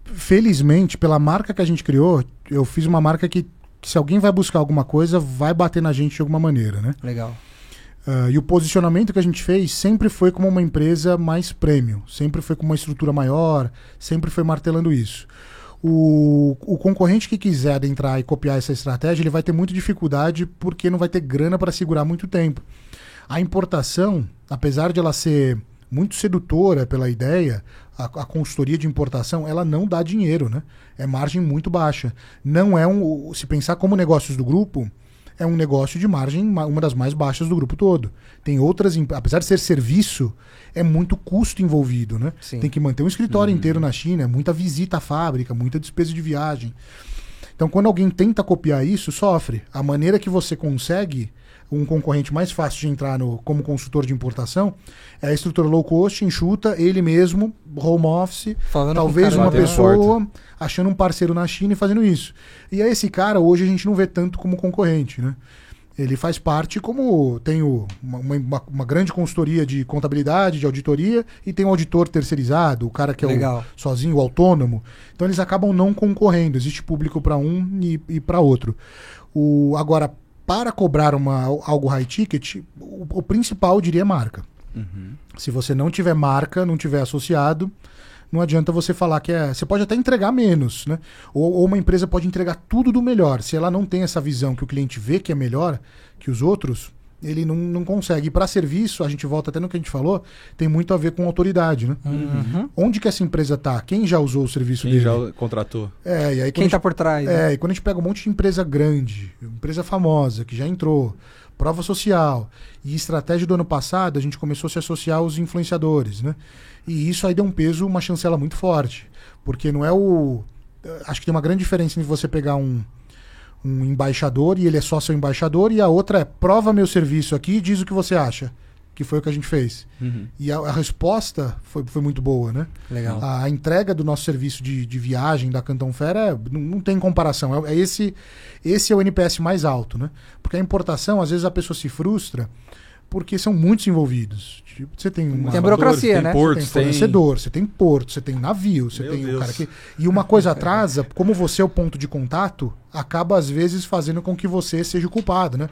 Speaker 1: felizmente, pela marca que a gente criou, eu fiz uma marca que se alguém vai buscar alguma coisa, vai bater na gente de alguma maneira, né?
Speaker 3: Legal.
Speaker 1: E o posicionamento que a gente fez sempre foi como uma empresa mais premium, sempre foi com uma estrutura maior, sempre foi martelando isso. O concorrente que quiser adentrar e copiar essa estratégia, ele vai ter muita dificuldade porque não vai ter grana para segurar muito tempo. A importação, apesar de ela ser muito sedutora pela ideia, a consultoria de importação, ela não dá dinheiro, né? É margem muito baixa. Não é se pensar como negócios do grupo, é um negócio de margem, uma das mais baixas do grupo todo. Tem outras, apesar de ser serviço, é muito custo envolvido, né?
Speaker 3: Sim.
Speaker 1: Tem que manter um escritório inteiro na China, muita visita à fábrica, muita despesa de viagem. Então, quando alguém tenta copiar isso, sofre. A maneira que você consegue, um concorrente mais fácil de entrar como consultor de importação, é a estrutura low cost, enxuta, ele mesmo, home office,
Speaker 3: Falando
Speaker 1: talvez
Speaker 3: com o cara
Speaker 1: uma
Speaker 2: batendo
Speaker 1: pessoa achando um parceiro na China e fazendo isso. E aí esse cara, hoje a gente não vê tanto como concorrente, né? Ele faz parte como tem uma grande consultoria de contabilidade, de auditoria, e tem um auditor terceirizado, o cara que é
Speaker 3: Legal.
Speaker 1: sozinho, o autônomo. Então eles acabam não concorrendo, existe público para um e para outro. Agora, para cobrar algo high ticket, o principal, eu diria, é marca. Se você não tiver marca, não tiver associado, não adianta você falar que é... Você pode até entregar menos, né? Ou uma empresa pode entregar tudo do melhor. Se ela não tem essa visão que o cliente vê que é melhor que os outros, ele não consegue. E para serviço, a gente volta até no que a gente falou, tem muito a ver com autoridade, né? Onde que essa empresa tá? Quem já usou o serviço
Speaker 2: Quem
Speaker 1: dele?
Speaker 2: já contratou?
Speaker 1: E aí,
Speaker 3: Quem tá por trás? né?
Speaker 1: E quando a gente pega um monte de empresa grande, empresa famosa, que já entrou, prova social e estratégia do ano passado, a gente começou a se associar aos influenciadores, né? E isso aí deu um peso, uma chancela muito forte. Porque não é acho que tem uma grande diferença entre você pegar um embaixador e ele é só seu embaixador, e a outra é prova meu serviço aqui e diz o que você acha. Que foi o que a gente fez. E a resposta foi muito boa, né?
Speaker 3: Legal.
Speaker 1: A entrega do nosso serviço de viagem da Canton Fair não tem comparação. Esse é o NPS mais alto, né? Porque a importação, às vezes a pessoa se frustra porque são muitos envolvidos. Tipo, você tem
Speaker 3: Tem a burocracia,
Speaker 2: tem
Speaker 3: né?
Speaker 2: portos,
Speaker 1: você tem fornecedor, você tem porto, você tem navio, você
Speaker 2: Meu
Speaker 1: tem o
Speaker 2: Deus.
Speaker 1: cara que... E uma coisa atrasa, como você é o ponto de contato, acaba às vezes fazendo com que você seja o culpado, né?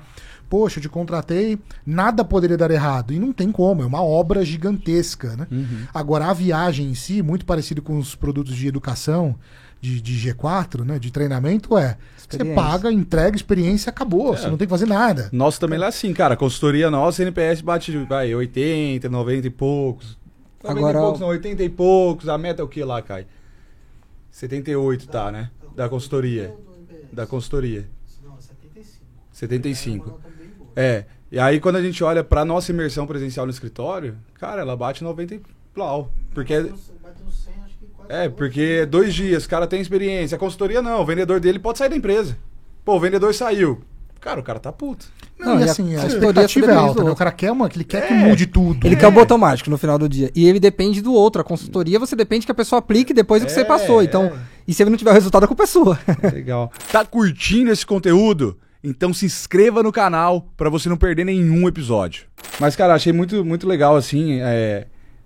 Speaker 1: Poxa, eu te contratei, nada poderia dar errado. E não tem como, é uma obra gigantesca, né? Agora, a viagem em si, muito parecido com os produtos de educação, de G4, né? De treinamento, você paga, entrega, experiência, acabou. Você não tem que fazer nada.
Speaker 2: Nosso também é assim, cara. A consultoria nossa, NPS bate 80, 90 e poucos. 90
Speaker 3: Agora,
Speaker 2: e poucos, não, 80 e poucos. A meta é o que lá, Kai? 78 tá, né? Da consultoria. Da consultoria.
Speaker 1: Não, 75.
Speaker 2: 75. E aí quando a gente olha pra nossa imersão presencial no escritório, cara, ela bate 90 e plau. Porque porque 2 dias, o cara tem experiência. A consultoria não, o vendedor dele pode sair da empresa. Pô, o vendedor saiu. Cara, o cara tá puto.
Speaker 1: Não,
Speaker 3: Não,
Speaker 1: e
Speaker 3: e a
Speaker 1: assim, a
Speaker 3: consultoria
Speaker 1: expectativa é
Speaker 3: depende
Speaker 1: alta,
Speaker 3: do
Speaker 1: né? O
Speaker 3: outro.
Speaker 1: cara quer ele quer que mude tudo.
Speaker 3: Ele quer o botão mágico no final do dia. E ele depende do outro. A consultoria, você depende que a pessoa aplique depois do que você passou. Então, e se ele não tiver o resultado, a culpa é sua.
Speaker 2: Legal. Tá curtindo esse conteúdo? Então se inscreva no canal pra você não perder nenhum episódio. Mas, cara, achei muito, muito legal, assim.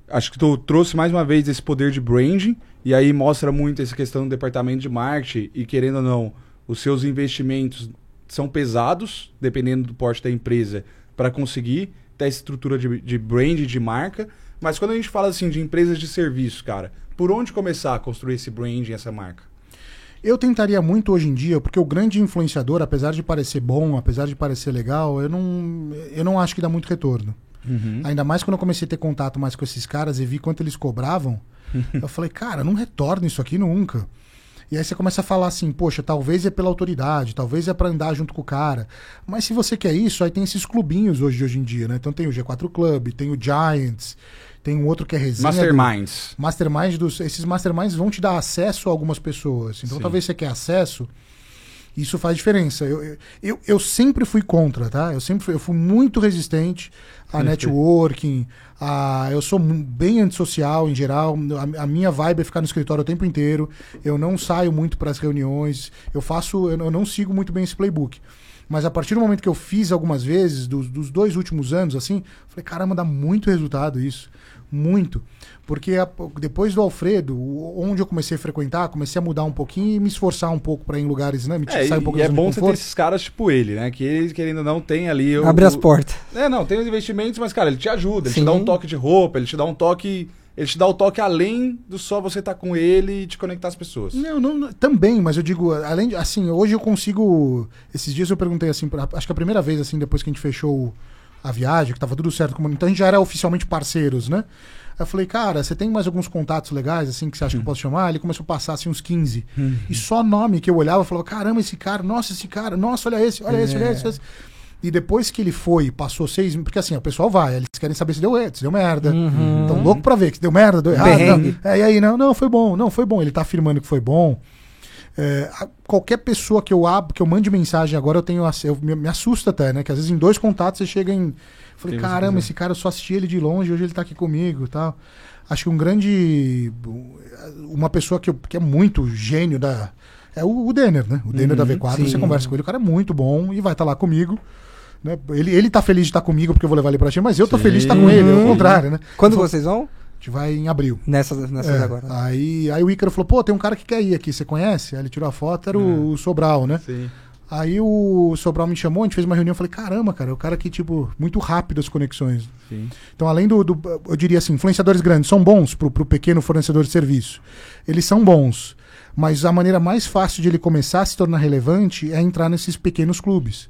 Speaker 2: Acho que tu trouxe mais uma vez esse poder de branding. E aí mostra muito essa questão do departamento de marketing. E querendo ou não, os seus investimentos são pesados, dependendo do porte da empresa, para conseguir ter essa estrutura de brand, de marca. Mas quando a gente fala assim de empresas de serviço, cara, por onde começar a construir esse branding, essa marca?
Speaker 1: Eu tentaria muito hoje em dia, porque o grande influenciador, apesar de parecer bom, apesar de parecer legal, eu não acho que dá muito retorno. Ainda mais quando eu comecei a ter contato mais com esses caras e vi quanto eles cobravam, eu falei, cara, não retorno isso aqui nunca. E aí você começa a falar assim, poxa, talvez é pela autoridade, talvez é pra andar junto com o cara. Mas se você quer isso, aí tem esses clubinhos hoje em dia, né? Então tem o G4 Club, tem o Giants, tem um outro que é resenha.
Speaker 2: Masterminds.
Speaker 1: Esses masterminds vão te dar acesso a algumas pessoas. Então talvez você quer acesso, isso faz diferença. Eu sempre fui contra, tá? Eu fui muito resistente a networking, eu sou bem antissocial em geral, a minha vibe é ficar no escritório o tempo inteiro, eu não saio muito para as reuniões, eu não sigo muito bem esse playbook. Mas a partir do momento que eu fiz algumas vezes, dos 2 últimos anos, assim, falei, caramba, dá muito resultado isso. Muito. Porque depois do Alfredo, onde eu comecei a frequentar, comecei a mudar um pouquinho e me esforçar um pouco para ir em lugares, né? Sair um pouco
Speaker 2: e
Speaker 1: da
Speaker 2: é
Speaker 1: zona de
Speaker 2: bom você ter
Speaker 1: conforto.
Speaker 2: esses caras tipo ele, né? Que eles, querendo ou não, tem ali...
Speaker 3: Abre as portas.
Speaker 2: Não, tem os investimentos, mas, cara, ele te ajuda. Ele
Speaker 3: Sim.
Speaker 2: te dá um toque de roupa, ele te dá um toque... Ele te dá o toque além do só você estar com ele e te conectar às pessoas.
Speaker 1: Não, também, mas eu digo, além de, assim, hoje eu consigo... Esses dias eu perguntei, assim, acho que a primeira vez, assim, depois que a gente fechou a viagem, que tava tudo certo, então a gente já era oficialmente parceiros, né? Eu falei, cara, você tem mais alguns contatos legais, assim, que você acha que eu posso chamar? Ele começou a passar, assim, uns 15. E só nome que eu olhava, eu falava, caramba, esse cara, nossa, olha esse. E depois que ele foi, passou 6... Porque assim, o pessoal vai, eles querem saber se deu merda. Então, louco pra ver que se deu merda, deu errado. Não. E aí, não, foi bom. Ele tá afirmando que foi bom. Qualquer pessoa que eu mande mensagem agora, me assusta até, né? Que às vezes em 2 contatos você chega em... Falei, caramba, esse cara, eu só assisti ele de longe, hoje ele tá aqui comigo e tal. Acho que uma pessoa que é muito gênio é o Denner, né? O Denner da V4,
Speaker 3: sim.
Speaker 1: Você conversa com ele, o cara é muito bom e vai estar lá comigo. Né? Ele tá feliz de estar comigo porque eu vou levar ele pra China, mas eu tô feliz de estar com ele, é o contrário, né?
Speaker 3: Quando vocês vão?
Speaker 1: A gente vai em abril.
Speaker 3: Nessas agora.
Speaker 1: Aí o Ícaro falou, pô, tem um cara que quer ir aqui, você conhece? Aí ele tirou a foto, era o Sobral, né?
Speaker 2: Sim.
Speaker 1: Aí o Sobral me chamou, a gente fez uma reunião, eu falei, caramba, cara, é o cara que, tipo, muito rápido as conexões.
Speaker 2: Sim.
Speaker 1: Então, além eu diria assim, influenciadores grandes são bons pro pequeno fornecedor de serviço. Eles são bons, mas a maneira mais fácil de ele começar a se tornar relevante é entrar nesses pequenos clubes.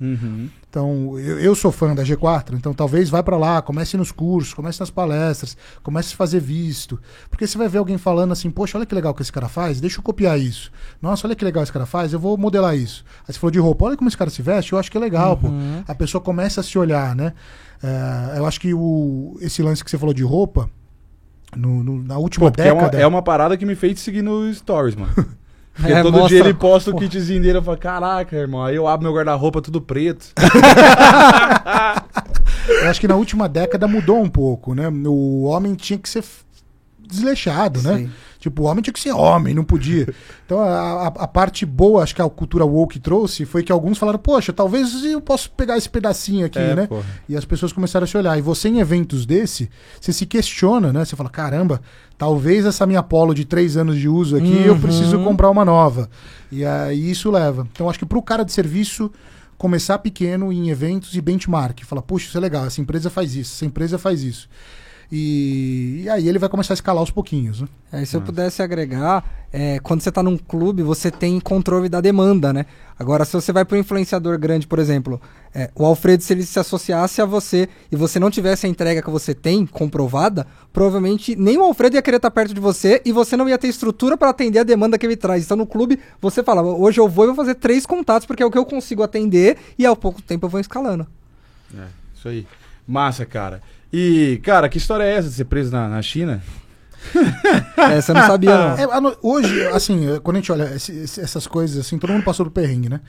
Speaker 1: Então, eu sou fã da G4, então talvez vai pra lá, comece nos cursos, comece nas palestras, comece a fazer visto. Porque você vai ver alguém falando assim, poxa, olha que legal que esse cara faz, deixa eu copiar isso. Nossa, olha que legal esse cara faz, eu vou modelar isso. Aí você falou de roupa, olha como esse cara se veste, eu acho que é legal, pô. A pessoa começa a se olhar, né? Eu acho que esse lance que você falou de roupa, na última década...
Speaker 2: É uma parada que me fez seguir no Stories, mano. Porque todo dia ele posta o kitzinho dele, eu falo, caraca, irmão, aí eu abro meu guarda-roupa tudo preto.
Speaker 1: Eu acho que na última década mudou um pouco, né? O homem tinha que ser desleixado, né?
Speaker 3: Sim.
Speaker 1: Tipo, o homem tinha que ser homem, não podia. Então, a parte boa, acho que a cultura woke trouxe, foi que alguns falaram, poxa, talvez eu possa pegar esse pedacinho aqui, né?
Speaker 2: Porra.
Speaker 1: E as pessoas começaram a se olhar. E você, em eventos desse, você se questiona, né? Você fala, caramba, talvez essa minha Polo de 3 anos de uso aqui, eu preciso comprar uma nova. E aí isso leva. Então, acho que pro cara de serviço, começar pequeno em eventos e benchmark. Fala, puxa, isso é legal, essa empresa faz isso, essa empresa faz isso. E aí ele vai começar a escalar aos pouquinhos, né?
Speaker 3: Se eu pudesse agregar, quando você está num clube, você tem controle da demanda, né? Agora, se você vai para um influenciador grande, por exemplo, o Alfredo, se ele se associasse a você e você não tivesse a entrega que você tem comprovada, provavelmente nem o Alfredo ia querer estar perto de você e você não ia ter estrutura para atender a demanda que ele traz. Então, no clube, você fala, hoje eu vou fazer 3 contatos porque é o que eu consigo atender e ao pouco tempo eu vou escalando.
Speaker 2: Isso aí. Massa, cara. E, cara, que história é essa de ser preso na China?
Speaker 3: Essa eu não sabia, não.
Speaker 1: Hoje, assim, quando a gente olha essas coisas, assim, todo mundo passou do perrengue, né?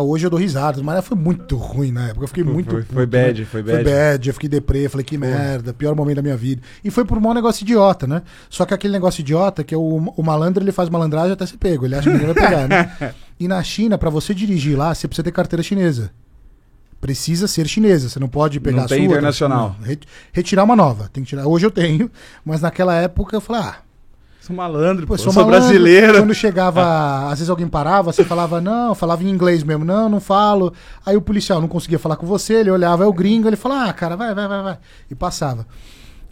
Speaker 1: Hoje eu dou risada, mas foi muito ruim na época. Eu fiquei muito...
Speaker 2: Foi bad,
Speaker 1: né?
Speaker 2: foi
Speaker 1: bad, eu fiquei deprê, falei, que merda, pior momento da minha vida. E foi por um negócio idiota, né? Só que aquele negócio idiota, que o malandro, ele faz malandragem até ser pego, ele acha que ninguém vai pegar, né? E na China, pra você dirigir lá, você precisa ter carteira chinesa. Precisa ser chinesa, você não pode pegar
Speaker 2: não
Speaker 1: a sua.
Speaker 2: Tem internacional.
Speaker 1: Retirar uma nova. Tem que tirar. Hoje eu tenho, mas naquela época eu falei,
Speaker 2: sou malandro, pô,
Speaker 1: sou
Speaker 2: malandro, brasileiro.
Speaker 1: Quando chegava, às vezes alguém parava, você falava, não, falava em inglês mesmo, não falo. Aí o policial não conseguia falar com você, ele olhava, é o gringo, ele falava, cara, vai. E passava.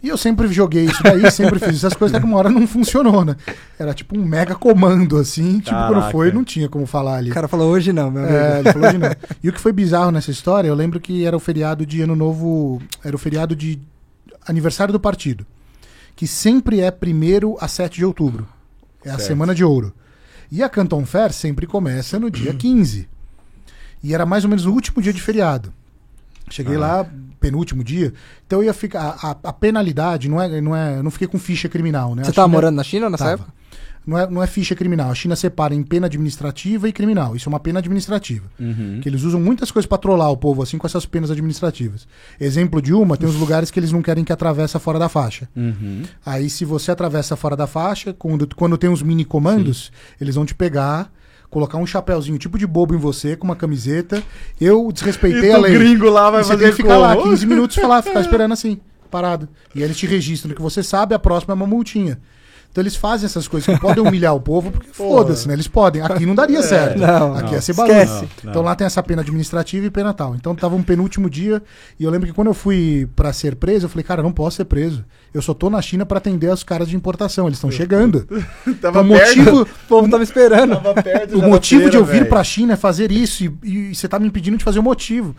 Speaker 1: E eu sempre joguei isso daí, sempre fiz essas coisas, até que uma hora não funcionou, né? Era tipo um mega comando, assim, tipo, quando foi, não tinha como falar ali.
Speaker 3: O cara falou, hoje não, meu amigo.
Speaker 1: Ele falou hoje não. E o que foi bizarro nessa história, eu lembro que era o feriado de Ano Novo, era o feriado de aniversário do partido, que sempre é 1º a 7 de outubro. É a Semana de Ouro. E a Canton Fair sempre começa no dia 15. E era mais ou menos o último dia de feriado. Cheguei lá, penúltimo dia, então eu ia ficar. A penalidade eu não fiquei com ficha criminal, né?
Speaker 3: Você estava morando na China nessa época?
Speaker 1: Não é ficha criminal. A China separa em pena administrativa e criminal. Isso é uma pena administrativa. Que eles usam muitas coisas para trollar o povo, assim, com essas penas administrativas. Exemplo de uma, tem os lugares que eles não querem que atravessa fora da faixa. Aí, se você atravessa fora da faixa, quando tem os mini comandos, eles vão te pegar, colocar um chapéuzinho tipo de bobo em você, com uma camiseta. Eu desrespeitei a lei.
Speaker 2: O gringo lá vai
Speaker 1: e
Speaker 2: fazer
Speaker 1: você tem que ficar lá 15 minutos ficar esperando assim, parado. E aí eles te registram que você sabe, a próxima é uma multinha. Então eles fazem essas coisas que podem humilhar o povo, porque foda-se, né? Eles podem. Aqui não daria certo. Aqui ia ser balanço. Então lá tem essa pena administrativa e pena tal. Então tava um penúltimo dia e eu lembro que quando eu fui pra ser preso, eu falei, cara, eu não posso ser preso. Eu só tô na China pra atender os caras de importação. Eles estão chegando.
Speaker 3: Então, o povo tava esperando.
Speaker 1: O motivo de eu vir pra China é fazer isso e você tá me impedindo de fazer o motivo.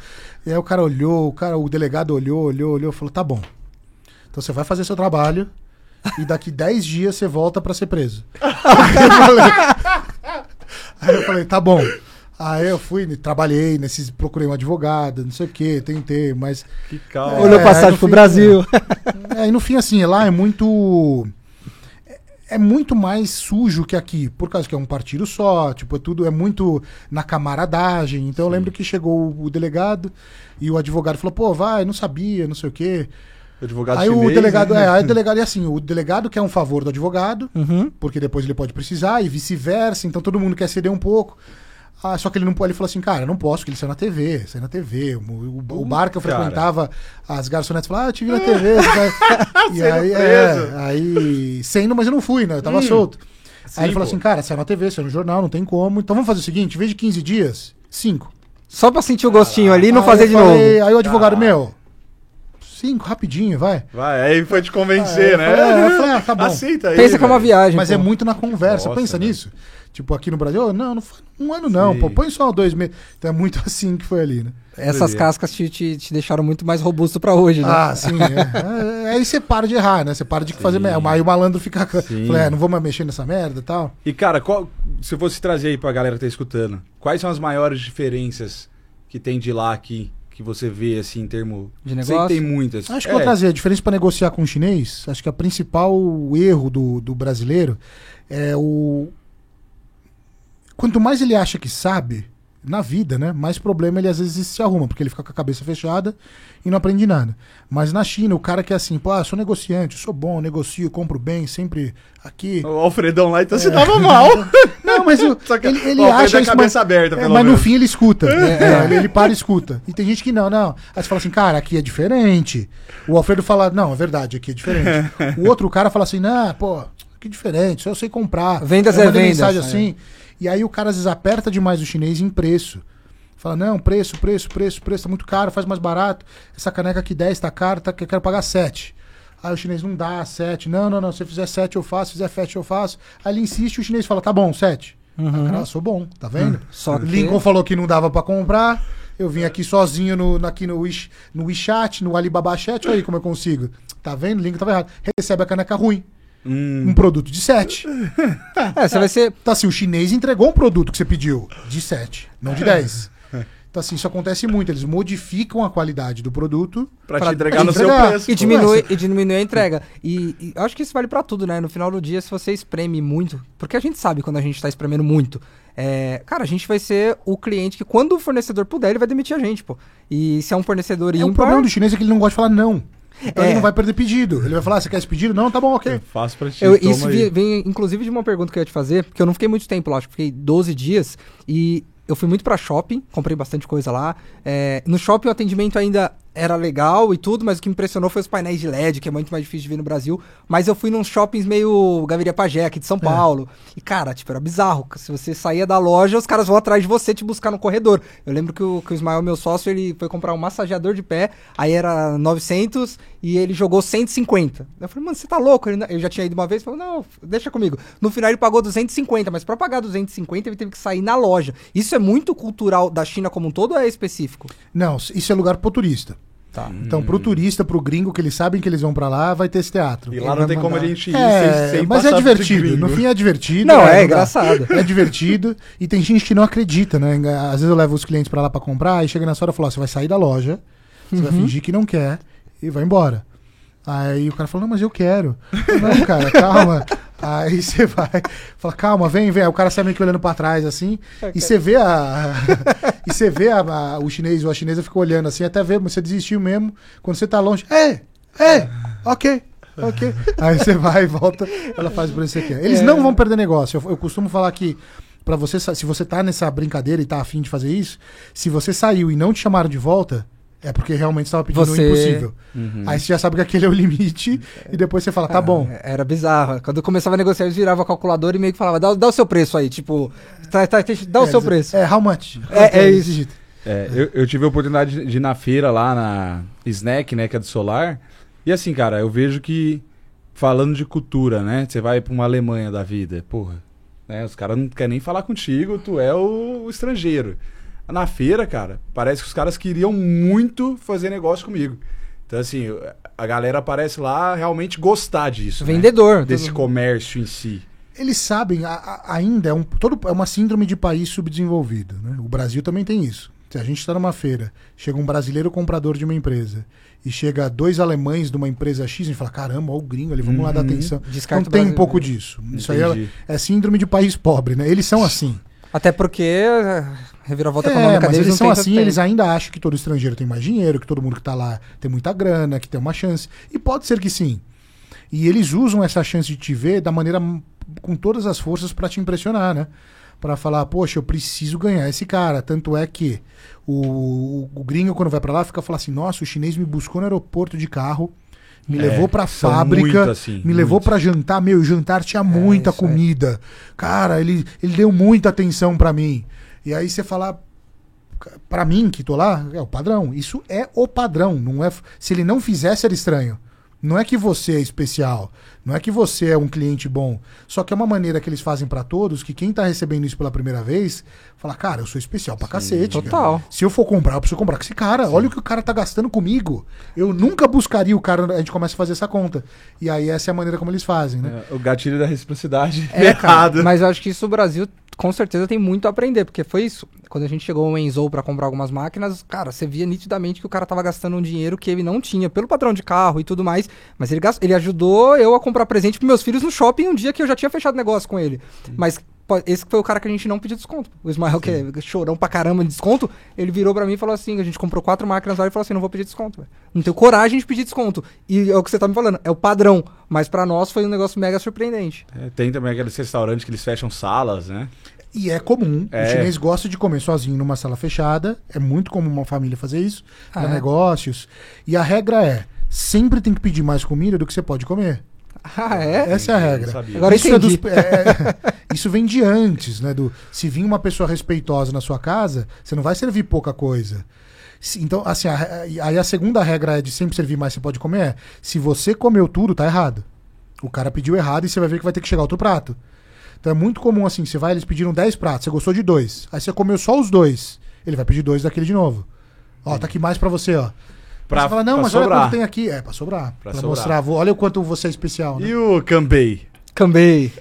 Speaker 1: E aí o cara olhou, o delegado olhou, falou, tá bom. Então você vai fazer seu trabalho e daqui 10 dias você volta pra ser preso. Aí eu falei, tá bom. Aí eu fui, trabalhei, procurei um advogado, não sei o que, tentei, mas...
Speaker 2: Que calma.
Speaker 3: Olhou passagem pro Brasil.
Speaker 1: E no fim, assim, lá é muito... é muito mais sujo que aqui, por causa que é um partido só, tipo, tudo é muito na camaradagem. Então eu lembro que chegou o delegado e o advogado falou, pô, vai, não sabia, não sei o quê.
Speaker 2: O advogado
Speaker 1: Aí
Speaker 2: chinês,
Speaker 1: o delegado,
Speaker 2: né?
Speaker 1: aí o delegado é assim, o delegado quer um favor do advogado, porque depois ele pode precisar, e vice-versa, então todo mundo quer ceder um pouco. Ah, só que ele não pode, ele falou assim, cara, não posso, porque ele saiu na TV. O bar que eu frequentava, as garçonetes falavam, eu te vi na TV. E aí, aí, sendo, mas eu não fui, né? Eu tava solto.
Speaker 2: Sim,
Speaker 1: Aí ele falou
Speaker 2: pô.
Speaker 1: assim, cara, saiu na TV, saiu no jornal, não tem como. Então vamos fazer o seguinte, em vez de 15 dias, 5.
Speaker 3: Só pra sentir o gostinho ali e não
Speaker 1: Aí
Speaker 3: fazer
Speaker 1: eu
Speaker 3: de
Speaker 1: falei-
Speaker 3: novo.
Speaker 1: Aí o advogado, meu, 5, rapidinho, vai.
Speaker 2: Vai, aí foi te convencer,
Speaker 1: Eu
Speaker 2: né?
Speaker 1: falei, ah, tá bom.
Speaker 2: Aceita aí.
Speaker 3: Pensa que é uma
Speaker 2: velho.
Speaker 3: viagem.
Speaker 1: Mas
Speaker 3: pô.
Speaker 1: é muito na conversa,
Speaker 2: Nossa,
Speaker 1: pensa
Speaker 2: velho.
Speaker 1: nisso. Tipo, aqui no Brasil, não foi um ano não,
Speaker 2: Sim.
Speaker 1: pô, põe só 2 meses. Então é muito assim que foi ali, né?
Speaker 3: Essas cascas te deixaram muito mais robusto pra hoje, né?
Speaker 1: Ah, sim, aí você para de errar, né? Você para de fazer merda. Aí o malandro fica...
Speaker 2: Sim.
Speaker 1: Falei, não vou mais mexer nessa merda e tal.
Speaker 2: E, cara, se eu fosse trazer aí pra galera que tá escutando, quais são as maiores diferenças que tem de lá aqui, que você vê, assim, em termo...
Speaker 3: De
Speaker 2: Sei que
Speaker 3: negócio?
Speaker 2: tem muitas.
Speaker 1: Acho que vou trazer a diferença para negociar com o chinês. Acho que a principal erro do brasileiro é o... Quanto mais ele acha que sabe, na vida, né? Mais problema ele às vezes se arruma, porque ele fica com a cabeça fechada e não aprende nada. Mas na China, o cara que é assim, pô, eu sou negociante, eu sou bom, negocio, compro bem, sempre aqui.
Speaker 2: O Alfredão lá, então você tava mal.
Speaker 1: Não, mas
Speaker 2: Só que
Speaker 1: ele
Speaker 2: o Alfredo
Speaker 1: acha
Speaker 2: é
Speaker 1: isso,
Speaker 2: cabeça
Speaker 1: mas,
Speaker 2: aberta, pelo
Speaker 1: mas no
Speaker 2: menos.
Speaker 1: fim ele escuta. Ele para e escuta. E tem gente que não. Aí você fala assim, cara, aqui é diferente. O Alfredo fala, não, é verdade, aqui é diferente. O outro cara fala assim, não, pô, que diferente, só eu sei comprar.
Speaker 3: Vendas
Speaker 1: Eu
Speaker 3: é
Speaker 1: mandei
Speaker 3: vendas.
Speaker 1: mensagem assim. E aí o cara às vezes aperta demais o chinês em preço. Fala, não, preço, tá muito caro, faz mais barato. Essa caneca aqui 10 tá caro, eu quero pagar 7. Aí o chinês não dá 7. Não, se eu fizer 7 eu faço, se fizer 7 eu faço. Aí ele insiste e o chinês fala, tá bom, 7. Cara, eu sou bom, tá vendo?
Speaker 3: Só que-
Speaker 1: Lincoln falou que não dava pra comprar. Eu vim aqui sozinho aqui no WeChat, no Alibaba Chat, olha aí como eu consigo. Tá vendo? Lincoln tava errado. Recebe a caneca ruim. Um produto de 7.
Speaker 3: Você vai ser.
Speaker 1: Então, assim, o chinês entregou um produto que você pediu de 7, não de 10. Então, assim, isso acontece muito. Eles modificam a qualidade do produto
Speaker 2: Pra
Speaker 3: Pra
Speaker 2: te entregar no seu
Speaker 1: entregar.
Speaker 2: preço.
Speaker 3: E
Speaker 2: pô.
Speaker 3: diminui a entrega. E eu acho que isso vale pra tudo, né? No final do dia, se você espreme muito, porque a gente sabe quando a gente tá espremendo muito, cara, a gente vai ser o cliente que quando o fornecedor puder, ele vai demitir a gente, pô. E se é um fornecedor
Speaker 1: O
Speaker 3: ímpar...
Speaker 1: problema do chinês é que ele não gosta de falar não. Então
Speaker 3: É.
Speaker 1: ele não vai perder pedido. Ele vai falar, você quer esse pedido? Não, tá bom, ok.
Speaker 2: Eu faço pra ti,
Speaker 3: Isso
Speaker 2: toma aí.
Speaker 3: vem, inclusive, de uma pergunta que eu ia te fazer, porque eu não fiquei muito tempo lá, acho que fiquei 12 dias, e eu fui muito pra shopping, comprei bastante coisa lá. No shopping o atendimento ainda era legal e tudo, mas o que me impressionou foi os painéis de LED, que é muito mais difícil de ver no Brasil. Mas eu fui nos shoppings meio Galeria Pajé, aqui de São Paulo. E, cara, tipo, era bizarro. Se você saía da loja, os caras vão atrás de você te buscar no corredor. Eu lembro que o Ismael, meu sócio, ele foi comprar um massageador de pé, aí era 900 e ele jogou 150. Eu falei, mano, você tá louco? Eu já tinha ido uma vez, falou, não, deixa comigo. No final ele pagou 250, mas pra pagar 250 ele teve que sair na loja. Isso é muito cultural da China como um todo ou é específico?
Speaker 1: Não, isso é lugar pro turista.
Speaker 3: Tá.
Speaker 1: Então, pro turista, pro gringo, que eles sabem que eles vão pra lá, vai ter esse teatro.
Speaker 2: E lá não tem como a gente ir sem
Speaker 1: Mas é
Speaker 2: passar por
Speaker 1: divertido.
Speaker 2: gringo.
Speaker 1: No fim é divertido.
Speaker 3: Não,
Speaker 1: dá.
Speaker 3: engraçado.
Speaker 1: É divertido. E tem gente que não acredita, né? Às vezes eu levo os clientes pra lá pra comprar, e chega nessa hora e falo, ó, você vai sair da loja, você vai fingir que não quer e vai embora. Aí o cara fala, não, mas eu quero. Não, cara, calma. Aí você vai, fala, calma, vem. Aí o cara sai meio que olhando pra trás, assim, e você vê o chinês ou a chinesa fica olhando assim, até ver, mas você desistiu mesmo, quando você tá longe, ok. Aí você vai e volta, ela faz por isso que você quer. Eles não vão perder negócio. Eu costumo falar que, pra você, se você tá nessa brincadeira e tá afim de fazer isso, se você saiu e não te chamaram de volta, é porque realmente estava pedindo o impossível. Aí você já sabe que aquele é o limite e depois você fala, tá bom.
Speaker 3: Era bizarro. Quando eu começava a negociar, eles viravam a calculadora e meio que falava, dá o seu preço aí, tipo, dá o seu preço.
Speaker 1: How much?
Speaker 3: É isso.
Speaker 1: Desse jeito.
Speaker 2: Eu tive a oportunidade de ir na feira lá na Snack, né, que é do Solar. E assim, cara, eu vejo que, falando de cultura, né, você vai pra uma Alemanha da vida, porra, né, os caras não querem nem falar contigo, tu é o estrangeiro. Na feira, cara, parece que os caras queriam muito fazer negócio comigo. Então, assim, a galera parece lá realmente gostar disso.
Speaker 3: Vendedor.
Speaker 2: Né? Desse comércio em si.
Speaker 1: Eles sabem, ainda é uma síndrome de país subdesenvolvido. Né? O Brasil também tem isso. Se a gente está numa feira, chega um brasileiro comprador de uma empresa e chega 2 alemães de uma empresa X, a gente fala, caramba, olha o gringo ali, vamos lá dar atenção.
Speaker 3: Descarta
Speaker 1: Então tem um
Speaker 3: o
Speaker 1: pouco
Speaker 3: brasileiro.
Speaker 1: disso. Isso aí é síndrome de país pobre, né? Eles são assim.
Speaker 3: Até porque a reviravolta econômica
Speaker 1: mas
Speaker 3: deles
Speaker 1: eles
Speaker 3: não
Speaker 1: são
Speaker 3: tem
Speaker 1: assim,
Speaker 3: tanto
Speaker 1: eles
Speaker 3: tempo.
Speaker 1: ainda acham que todo estrangeiro tem mais dinheiro, que todo mundo que tá lá tem muita grana, que tem uma chance. E pode ser que sim. E eles usam essa chance de te ver da maneira com todas as forças pra te impressionar, né? Pra falar, poxa, eu preciso ganhar esse cara. Tanto é que o gringo, quando vai pra lá, fica falando assim, nossa, o chinês me buscou no aeroporto de carro, me levou pra
Speaker 2: são
Speaker 1: fábrica,
Speaker 2: muito assim,
Speaker 1: me
Speaker 2: muito.
Speaker 1: levou pra jantar. Meu, o jantar tinha muita
Speaker 3: isso aí.
Speaker 1: comida. Cara, ele deu muita atenção pra mim. E aí você fala, pra mim que tô lá, é o padrão. Isso é o padrão. Não é, se ele não fizesse, era estranho. Não é que você é especial, não é que você é um cliente bom, só que é uma maneira que eles fazem pra todos, que quem tá recebendo isso pela primeira vez, fala, cara, eu sou especial pra cacete.
Speaker 3: total.
Speaker 1: Cara. Se eu for comprar, eu preciso comprar com esse cara. Olha o que o cara tá gastando comigo. Eu nunca buscaria o cara, a gente começa a fazer essa conta. E aí essa é a maneira como eles fazem, né?
Speaker 2: O gatilho da reciprocidade
Speaker 3: É, cara,
Speaker 2: errado.
Speaker 3: mas eu acho que isso o Brasil com certeza tem muito a aprender, porque foi isso. Quando a gente chegou ao Enzo pra comprar algumas máquinas, cara, você via nitidamente que o cara tava gastando um dinheiro que ele não tinha, pelo padrão de carro e tudo mais, mas ele ajudou eu a comprar presente pros meus filhos no shopping um dia que eu já tinha fechado negócio com ele. Mas pô, esse foi o cara que a gente não pediu desconto. O Ismael, que é chorão pra caramba de desconto, ele virou pra mim e falou assim, a gente comprou 4 máquinas lá e falou assim, não vou pedir desconto, velho. Não tenho coragem de pedir desconto. E é o que você tá me falando, é o padrão. Mas pra nós foi um negócio mega surpreendente.
Speaker 2: Tem também aqueles restaurantes que eles fecham salas, né?
Speaker 1: E é comum. O chinês gosta de comer sozinho numa sala fechada. É muito comum uma família fazer isso para negócios. E a regra é, sempre tem que pedir mais comida do que você pode comer.
Speaker 3: Ah, é?
Speaker 1: Essa é a regra.
Speaker 3: Agora
Speaker 1: isso,
Speaker 3: entendi.
Speaker 1: Isso vem de antes, né? Se vir uma pessoa respeitosa na sua casa, você não vai servir pouca coisa. Então, assim, aí a segunda regra é de sempre servir mais você pode comer. Se você comeu tudo, tá errado. O cara pediu errado e você vai ver que vai ter que chegar outro prato. Então é muito comum assim, eles pediram 10 pratos, você gostou de 2. Aí você comeu só os 2. Ele vai pedir 2 daquele de novo. Ó, tá aqui mais pra você, ó. Você fala, não, mas
Speaker 2: sobrar.
Speaker 1: olha quanto tem aqui. É, pra sobrar. Pra
Speaker 2: sobrar.
Speaker 1: mostrar, olha o quanto você é especial, né?
Speaker 2: E o Cambay?
Speaker 3: Cambei.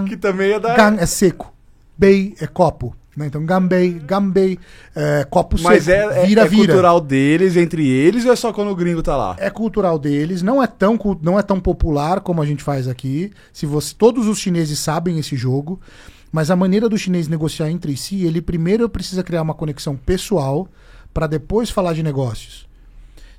Speaker 2: Que também é da...
Speaker 1: Gan é seco. Bei é copo. Né? Então, gambei, copo
Speaker 2: Mas
Speaker 1: seco.
Speaker 2: é cultural deles, entre eles, ou é só quando o gringo tá lá?
Speaker 1: É cultural deles, não é tão popular como a gente faz aqui. Todos os chineses sabem esse jogo, mas a maneira do chinês negociar entre si, ele primeiro precisa criar uma conexão pessoal para depois falar de negócios.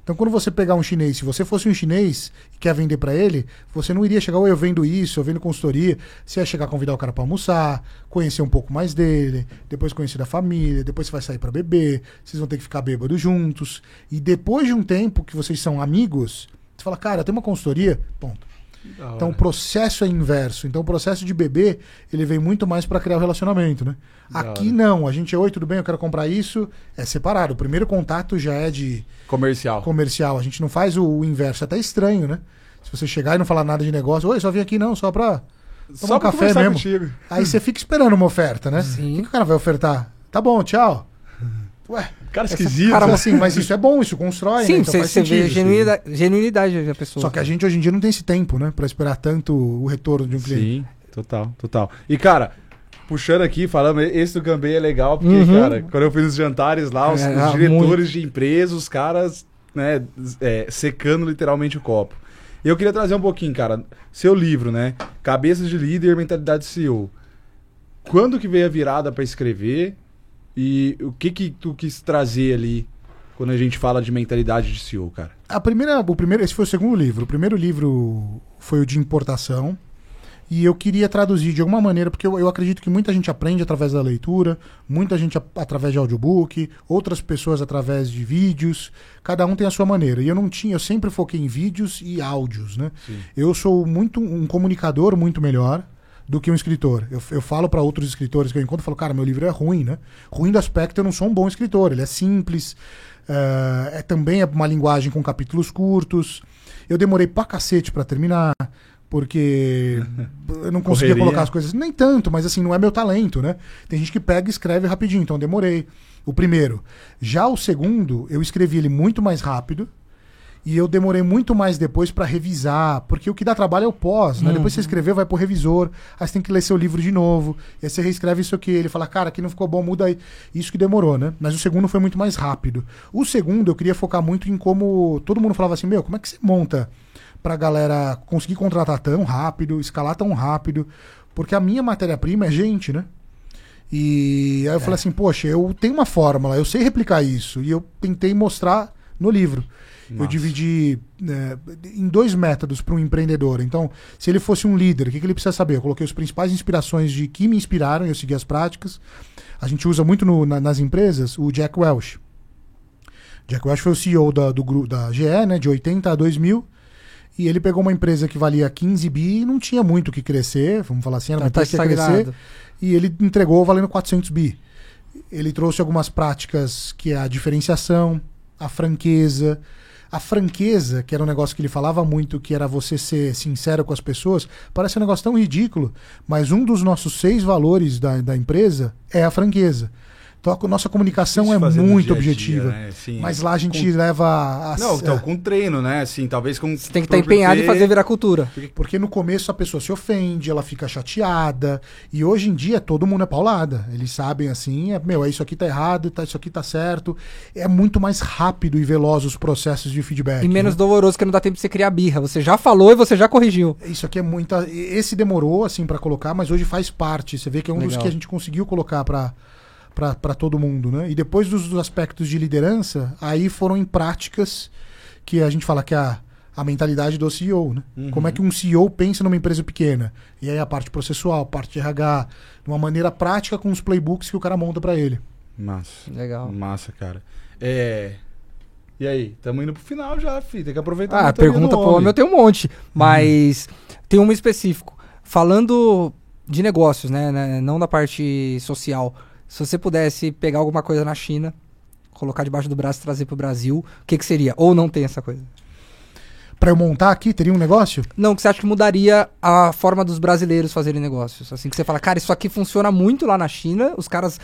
Speaker 1: Então, quando você pegar um chinês, se você fosse um chinês e quer vender para ele, você não iria chegar, eu vendo isso, eu vendo consultoria. Você ia chegar a convidar o cara para almoçar, conhecer um pouco mais dele, depois conhecer da família, depois você vai sair para beber, vocês vão ter que ficar bêbados juntos. E depois de um tempo que vocês são amigos, você fala, cara, tem uma consultoria, ponto. Então o processo é inverso. Então o processo de beber, ele vem muito mais para criar o relacionamento, né? Aqui não, a gente é, oi, tudo bem, eu quero comprar isso, é separado. O primeiro contato já é de comercial. A gente não faz o inverso, é até estranho, né? Se você chegar e não falar nada de negócio, oi, só vim aqui não, só pra tomar um café mesmo.
Speaker 2: Contigo.
Speaker 1: Aí você fica esperando uma oferta, né?
Speaker 3: Sim.
Speaker 1: O que o cara vai ofertar? Tá bom, tchau. Ué,
Speaker 2: Cara esquisito.
Speaker 1: cara, assim, mas isso é bom, isso constrói,
Speaker 3: Sim,
Speaker 1: né? Então faz
Speaker 3: você vê
Speaker 1: sentido.
Speaker 3: a genuinidade da pessoa.
Speaker 1: Só que a gente hoje em dia não tem esse tempo, né? Pra esperar tanto o retorno de um cliente.
Speaker 2: Sim, total. E, cara, puxando aqui, falando, esse do Cambay é legal, porque, cara, quando eu fiz os jantares lá, os diretores de empresas, os caras, né, secando literalmente o copo. E eu queria trazer um pouquinho, cara, seu livro, né? Cabeças de Líder, Mentalidade de CEO. Quando que veio a virada pra escrever? E o que tu quis trazer ali quando a gente fala de mentalidade de CEO, cara?
Speaker 1: Esse foi o segundo livro. O primeiro livro foi o de importação. E eu queria traduzir de alguma maneira, porque eu acredito que muita gente aprende através da leitura, muita gente através de audiobook, outras pessoas através de vídeos. Cada um tem a sua maneira. E eu sempre foquei em vídeos e áudios, né? Sim. Eu sou um comunicador muito melhor do que um escritor. Eu falo para outros escritores que eu encontro, falo, cara, meu livro é ruim, né? Ruim do aspecto, eu não sou um bom escritor. Ele é simples, também é uma linguagem com capítulos curtos. Eu demorei pra cacete pra terminar, porque eu não conseguia colocar as coisas. Nem tanto, mas assim, não é meu talento, né? Tem gente que pega e escreve rapidinho, então eu demorei. O primeiro. Já o segundo, eu escrevi ele muito mais rápido. E eu demorei muito mais depois pra revisar, porque o que dá trabalho é o pós, né? Depois você escreveu, vai pro revisor, aí você tem que ler seu livro de novo, e aí você reescreve isso aqui, ele fala, cara, aqui não ficou bom, muda aí. Isso que demorou, né? Mas o segundo foi muito mais rápido. O segundo eu queria focar muito em como todo mundo falava assim, meu, como é que você monta pra galera conseguir contratar tão rápido, escalar tão rápido? Porque a minha matéria-prima é gente, né? E aí eu falei assim, poxa, eu tenho uma fórmula, eu sei replicar isso, e eu tentei mostrar no livro.
Speaker 2: Nossa.
Speaker 1: Eu dividi em 2 métodos para um empreendedor. Então, se ele fosse um líder, o que ele precisa saber? Eu coloquei as principais inspirações de que me inspiraram e eu segui as práticas. A gente usa muito nas empresas o Jack Welch. Jack Welch foi o CEO da GE, né, de 80 a 2000. E ele pegou uma empresa que valia 15 bi e não tinha muito o que crescer, vamos falar assim, era uma empresa que ia crescer. E ele entregou valendo 400 bi. Ele trouxe algumas práticas que é a diferenciação, a franqueza. A franqueza, que era um negócio que ele falava muito, que era você ser sincero com as pessoas, parece um negócio tão ridículo, mas um dos nossos 6 valores da empresa é a franqueza. Então a nossa comunicação é muito objetiva.
Speaker 2: Né? Assim,
Speaker 1: mas lá a gente leva...
Speaker 2: Então, com treino, né? Assim, talvez com...
Speaker 3: Você tem que estar empenhado em fazer virar cultura.
Speaker 1: Porque no começo a pessoa se ofende, ela fica chateada. E hoje em dia todo mundo é paulada. Eles sabem assim, isso aqui tá errado, isso aqui tá certo. É muito mais rápido e veloz os processos de feedback.
Speaker 3: E menos doloroso, que não dá tempo de você criar birra. Você já falou e você já corrigiu.
Speaker 1: Isso aqui é muita... Esse demorou, assim, pra colocar, mas hoje faz parte. Você vê que é um dos que a gente conseguiu colocar para todo mundo, né? E depois dos aspectos de liderança, aí foram em práticas que a gente fala que é a mentalidade do CEO, né? Como é que um CEO pensa numa empresa pequena? E aí a parte processual, a parte de RH, de uma maneira prática com os playbooks que o cara monta para ele.
Speaker 2: Massa.
Speaker 3: Legal.
Speaker 2: Massa, cara. E aí? Estamos indo pro final já, filho. Tem que aproveitar.
Speaker 3: Ah, pergunta pro homem eu tenho um monte, mas tem um específico. Falando de negócios, né? Não da parte social. Se você pudesse pegar alguma coisa na China, colocar debaixo do braço e trazer pro Brasil, o que seria? Ou não tem essa coisa?
Speaker 1: Pra eu montar aqui, teria um negócio?
Speaker 3: Não, que você acha que mudaria a forma dos brasileiros fazerem negócios. Assim, que você fala, cara, isso aqui funciona muito lá na China, os caras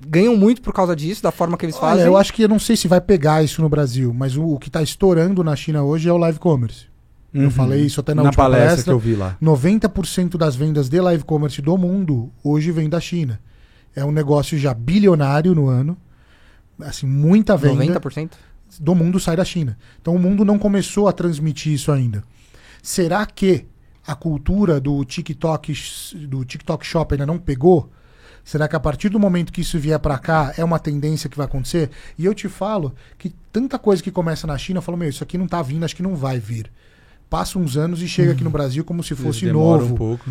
Speaker 3: ganham muito por causa disso, da forma que eles fazem.
Speaker 1: Eu acho que eu não sei se vai pegar isso no Brasil, mas o que tá estourando na China hoje é o live commerce. Eu falei isso até na última palestra
Speaker 2: que eu vi lá.
Speaker 1: 90% das vendas de live commerce do mundo hoje vem da China. É um negócio já bilionário no ano. Assim, muita venda.
Speaker 3: 90%?
Speaker 1: Do mundo sai da China. Então o mundo não começou a transmitir isso ainda. Será que a cultura do TikTok Shop ainda não pegou? Será que a partir do momento que isso vier para cá é uma tendência que vai acontecer? E eu te falo que tanta coisa que começa na China, eu falo, isso aqui não tá vindo, acho que não vai vir. Passa uns anos e chega aqui no Brasil como se fosse novo.
Speaker 2: Um pouco.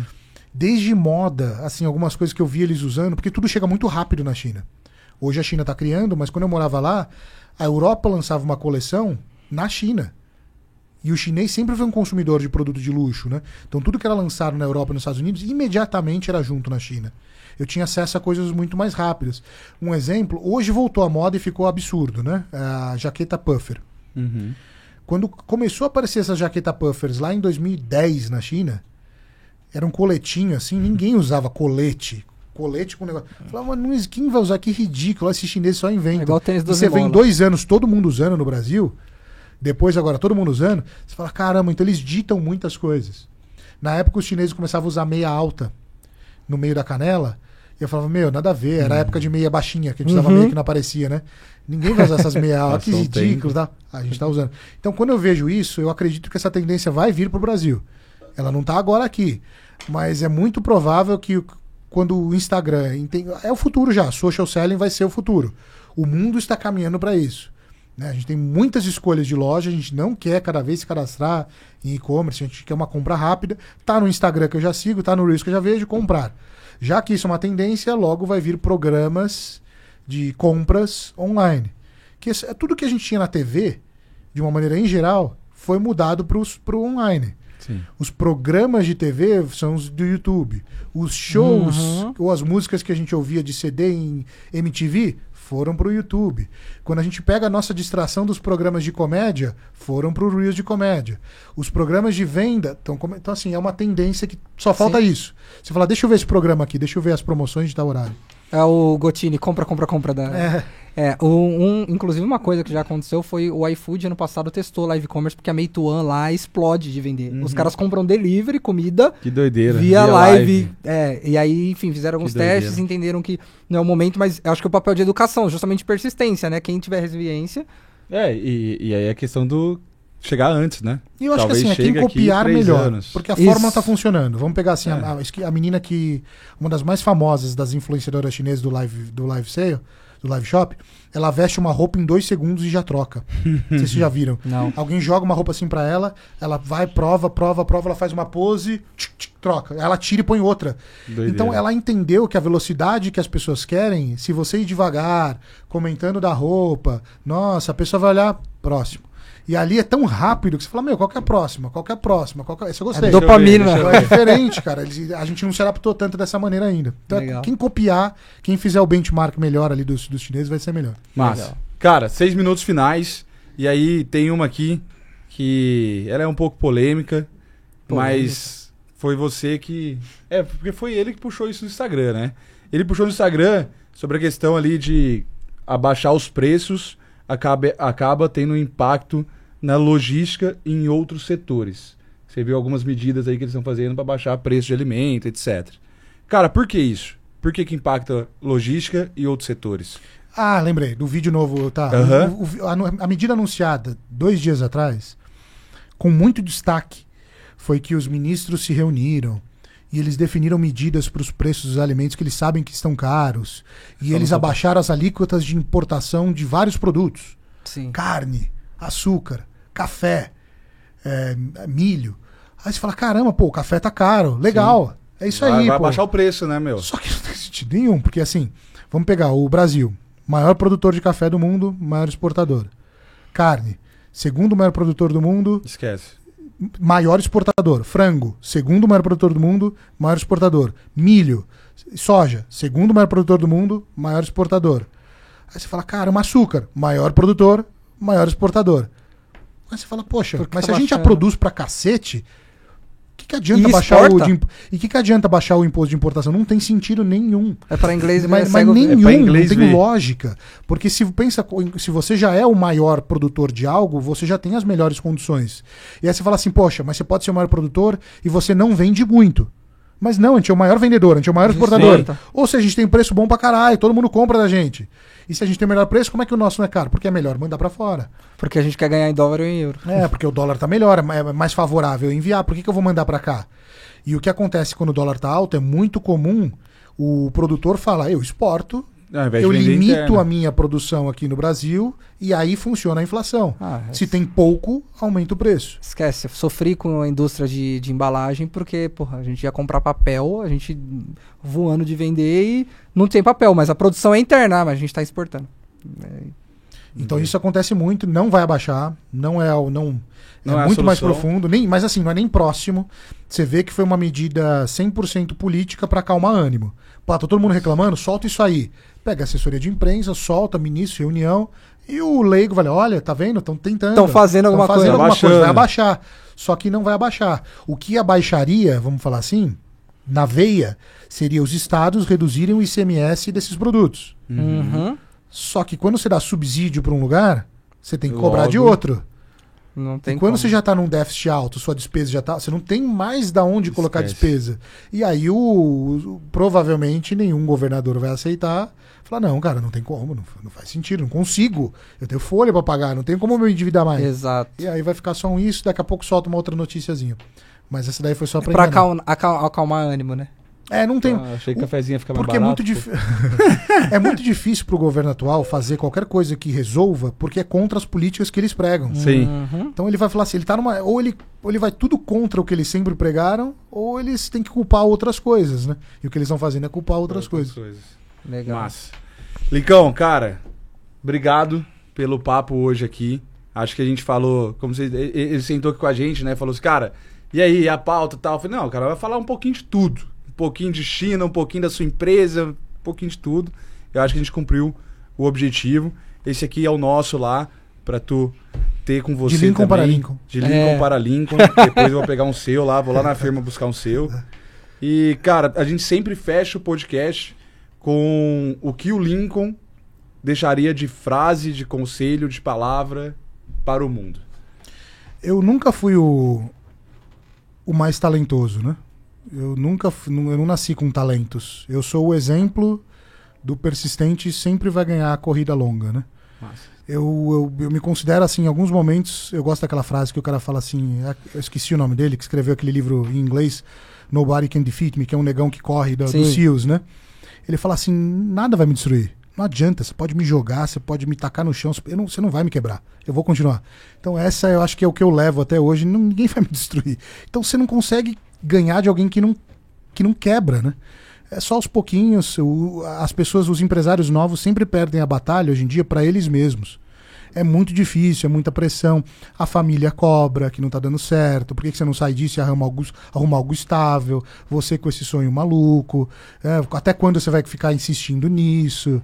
Speaker 1: Desde moda, assim, algumas coisas que eu vi eles usando, porque tudo chega muito rápido na China. Hoje a China está criando, mas quando eu morava lá, a Europa lançava uma coleção na China. E o chinês sempre foi um consumidor de produto de luxo, né? Então tudo que era lançado na Europa e nos Estados Unidos, imediatamente era junto na China. Eu tinha acesso a coisas muito mais rápidas. Um exemplo, hoje voltou à moda e ficou absurdo, né? A jaqueta puffer. Quando começou a aparecer essa jaqueta puffers lá em 2010 na China, era um coletinho assim, ninguém usava colete com negócio. Eu falava, mas quem vai usar? Que ridículo, esse chinês só inventa.
Speaker 3: Igual tênis do
Speaker 1: você vem 2 anos todo mundo usando no Brasil, depois agora todo mundo usando, você fala, caramba, então eles ditam muitas coisas. Na época os chineses começavam a usar meia alta no meio da canela, e eu falava, nada a ver, era a época de meia baixinha, que a gente usava meia que não aparecia, né? Ninguém vai usar essas meia altas, que ridículo, tá? A gente tá usando. Então quando eu vejo isso, eu acredito que essa tendência vai vir pro Brasil. Ela não tá agora aqui, mas é muito provável que quando o Instagram... É o futuro já, social selling vai ser o futuro. O mundo está caminhando para isso. Né? A gente tem muitas escolhas de loja, a gente não quer cada vez se cadastrar em e-commerce, a gente quer uma compra rápida. Tá no Instagram que eu já sigo, tá no Reels que eu já vejo, comprar. Já que isso é uma tendência, logo vai vir programas de compras online. Que é tudo que a gente tinha na TV, de uma maneira em geral, foi mudado para o online.
Speaker 2: Sim.
Speaker 1: Os programas de TV são os do YouTube. Os shows ou as músicas que a gente ouvia de CD em MTV foram para o YouTube. Quando a gente pega a nossa distração dos programas de comédia, foram para o Reels de comédia. Os programas de venda, então assim, é uma tendência que só falta isso. Você fala, deixa eu ver esse programa aqui, deixa eu ver as promoções de tal horário.
Speaker 3: É o Gotini, compra da...
Speaker 1: É.
Speaker 3: Inclusive uma coisa que já aconteceu foi o iFood ano passado testou live commerce porque a Meituan lá explode de vender. Os caras compram delivery, comida,
Speaker 2: Que doideira.
Speaker 3: via live. E aí, enfim, fizeram alguns
Speaker 2: Que
Speaker 3: testes,
Speaker 2: doideira.
Speaker 3: entenderam que não é o momento, mas eu acho que é o papel de educação, justamente persistência, né? Quem tiver resiliência...
Speaker 2: E aí é questão do chegar antes, né?
Speaker 1: E eu acho
Speaker 2: Talvez
Speaker 1: que assim, é quem
Speaker 2: chegue aqui
Speaker 1: copiar
Speaker 2: 3
Speaker 1: melhor.
Speaker 2: anos.
Speaker 1: Porque a
Speaker 3: Isso.
Speaker 1: fórmula tá funcionando. Vamos pegar assim,
Speaker 2: É.
Speaker 1: a menina que. Uma das mais famosas das influenciadoras chinesas do live sale, do live shop, ela veste uma roupa em 2 segundos e já troca. Não sei se vocês já viram.
Speaker 3: Não.
Speaker 1: Alguém joga uma roupa assim pra ela vai, prova, ela faz uma pose, troca. Ela tira e põe outra.
Speaker 2: Doideira.
Speaker 1: Então ela entendeu que a velocidade que as pessoas querem, se você ir devagar, comentando da roupa, nossa, a pessoa vai olhar próximo. E ali é tão rápido que você fala, meu, qual que é a próxima? Qual que é a próxima? Essa eu gostei.
Speaker 3: É dopamina.
Speaker 2: Deixa eu
Speaker 1: É diferente, cara. A gente não se adaptou tanto dessa maneira ainda. Então,
Speaker 3: Legal.
Speaker 1: quem copiar, quem fizer o benchmark melhor ali dos chineses vai ser melhor.
Speaker 2: Massa.
Speaker 3: Legal.
Speaker 2: Cara, 6 minutos finais. E aí tem uma aqui que ela é um pouco polêmica, mas foi você que... porque foi ele que puxou isso no Instagram, né? Ele puxou no Instagram sobre a questão ali de abaixar os preços, acaba tendo impacto na logística e em outros setores. Você viu algumas medidas aí que eles estão fazendo para baixar preço de alimento, etc. Cara, por que isso? Por que impacta logística e outros setores?
Speaker 1: Ah, lembrei, do vídeo novo, tá?
Speaker 2: Aham.
Speaker 1: A medida anunciada 2 dias atrás, com muito destaque, foi que os ministros se reuniram e eles definiram medidas para os preços dos alimentos que eles sabem que estão caros. E eles abaixaram as alíquotas de importação de vários produtos.
Speaker 3: Sim.
Speaker 1: Carne, açúcar, café, milho. Aí você fala, caramba, pô, o café tá caro. Legal. É isso aí,
Speaker 2: Vai
Speaker 1: pô.
Speaker 2: baixar o preço, né, meu?
Speaker 1: Só que não tem sentido nenhum, porque assim, vamos pegar o Brasil, maior produtor de café do mundo, maior exportador. Carne, segundo maior produtor do mundo,
Speaker 2: Esquece.
Speaker 1: maior exportador. Frango, segundo maior produtor do mundo, maior exportador. Milho, soja, segundo maior produtor do mundo, maior exportador. Aí você fala, caramba, açúcar, maior produtor, maior exportador. Aí você fala, poxa,
Speaker 3: Por que
Speaker 1: mas
Speaker 3: tá
Speaker 1: se a gente já
Speaker 3: baixando?
Speaker 1: produz pra cacete, o que adianta
Speaker 3: E
Speaker 1: baixar
Speaker 3: exporta?
Speaker 1: e que adianta baixar o imposto de importação? Não tem sentido nenhum.
Speaker 3: É para inglês e
Speaker 1: Mas
Speaker 3: cego ver.
Speaker 1: nenhum,
Speaker 2: pra inglês
Speaker 1: não tem
Speaker 2: ver.
Speaker 1: lógica. Porque se você já é o maior produtor de algo, você já tem as melhores condições. E aí você fala assim, poxa, mas você pode ser o maior produtor e você não vende muito. Mas não, a gente é o maior vendedor, a gente é o maior exportador.
Speaker 3: Exporta.
Speaker 1: Ou seja, a gente tem preço bom pra caralho, todo mundo compra da gente. E se a gente tem o melhor preço, como é que o nosso não é caro? Porque é melhor mandar pra fora.
Speaker 3: Porque a gente quer ganhar em dólar ou em euro.
Speaker 1: Porque o dólar tá melhor, é mais favorável enviar. Por que eu vou mandar pra cá? E o que acontece quando o dólar tá alto é muito comum o produtor falar, eu exporto,
Speaker 2: Ao invés de
Speaker 1: eu
Speaker 2: vender
Speaker 1: limito
Speaker 2: interno.
Speaker 1: a minha produção aqui no Brasil e aí funciona a inflação. Se tem pouco, aumenta o preço.
Speaker 3: Esquece, eu sofri com a indústria de embalagem porque, porra, a gente ia comprar papel, a gente voando de vender e não tem papel, mas a produção é interna, mas a gente tá exportando.
Speaker 1: Então isso acontece muito, não vai abaixar, não é
Speaker 2: Não é a
Speaker 1: muito mais
Speaker 2: solução.
Speaker 1: profundo, mas assim, não é nem próximo. Você vê que foi uma medida 100% política para acalmar ânimo. Pô, tá todo mundo reclamando, solta isso aí. Pega a assessoria de imprensa, solta, ministro, reunião, e o leigo vai, olha, tá vendo? Estão tentando.
Speaker 3: Estão fazendo alguma coisa.
Speaker 2: Abaixando.
Speaker 1: Vai abaixar. Só que não vai abaixar. O que abaixaria, vamos falar assim, na veia, seria os estados reduzirem o ICMS desses produtos.
Speaker 3: Uhum.
Speaker 1: Só que quando você dá subsídio para um lugar, você tem que cobrar
Speaker 2: Logo.
Speaker 1: de outro.
Speaker 3: Não tem
Speaker 1: E quando
Speaker 3: como.
Speaker 1: você já está num déficit alto, sua despesa já está, você não tem mais da onde colocar
Speaker 2: Esquece.
Speaker 1: despesa. E aí provavelmente nenhum governador vai aceitar. Falar, não, cara, não tem como, não faz sentido, não consigo. Eu tenho folha para pagar, não tenho como eu me endividar mais.
Speaker 3: Exato.
Speaker 1: E aí vai ficar só um isso, daqui a pouco solta uma outra noticiazinha. Mas essa daí foi só para
Speaker 3: Pra acalmar ânimo, né?
Speaker 1: não tem.
Speaker 2: Achei que o cafezinho ia ficar mais
Speaker 1: Porque
Speaker 2: barato.
Speaker 1: é muito difícil para o governo atual fazer qualquer coisa que resolva, porque é contra as políticas que eles pregam.
Speaker 2: Sim.
Speaker 3: Uhum.
Speaker 1: Então ele vai falar assim, ele tá numa. Ou ele vai tudo contra o que eles sempre pregaram, ou eles têm que culpar outras coisas, né? E o que eles estão fazendo é culpar outras coisas.
Speaker 3: Legal.
Speaker 2: Massa. Lincão, cara, obrigado pelo papo hoje aqui. Acho que a gente falou, como você, ele sentou aqui com a gente, né? Falou assim, cara, e aí, a pauta e tal? Eu falei, não, cara, vai falar um pouquinho de tudo. Um pouquinho de China, um pouquinho da sua empresa, um pouquinho de tudo. Eu acho que a gente cumpriu o objetivo. Esse aqui é o nosso lá, pra tu ter com você
Speaker 1: De Lincoln
Speaker 2: também.
Speaker 1: para Lincoln.
Speaker 2: De Lincoln para Lincoln. Depois eu vou pegar um seu lá, vou lá na firma buscar um seu. E, cara, a gente sempre fecha o podcast com o que o Lincoln deixaria de frase, de conselho, de palavra para o mundo.
Speaker 1: Eu nunca fui o mais talentoso, né? Eu não nasci com talentos. Eu sou o exemplo do persistente sempre vai ganhar a corrida longa, né? Eu me considero assim, em alguns momentos, eu gosto daquela frase que o cara fala assim, eu esqueci o nome dele, que escreveu aquele livro em inglês, Nobody Can Defeat Me, que é um negão que corre dos SEALs, né? Ele fala assim, nada vai me destruir. Não adianta, você pode me jogar, você pode me tacar no chão, você não vai me quebrar. Eu vou continuar. Então essa eu acho que é o que eu levo até hoje, ninguém vai me destruir. Então você não consegue ganhar de alguém que não quebra, né? É só aos pouquinhos, as pessoas, os empresários novos sempre perdem a batalha hoje em dia para eles mesmos. É muito difícil, é muita pressão. A família cobra, que não tá dando certo. Por que você não sai disso e arruma algo estável? Você com esse sonho maluco. Até quando você vai ficar insistindo nisso?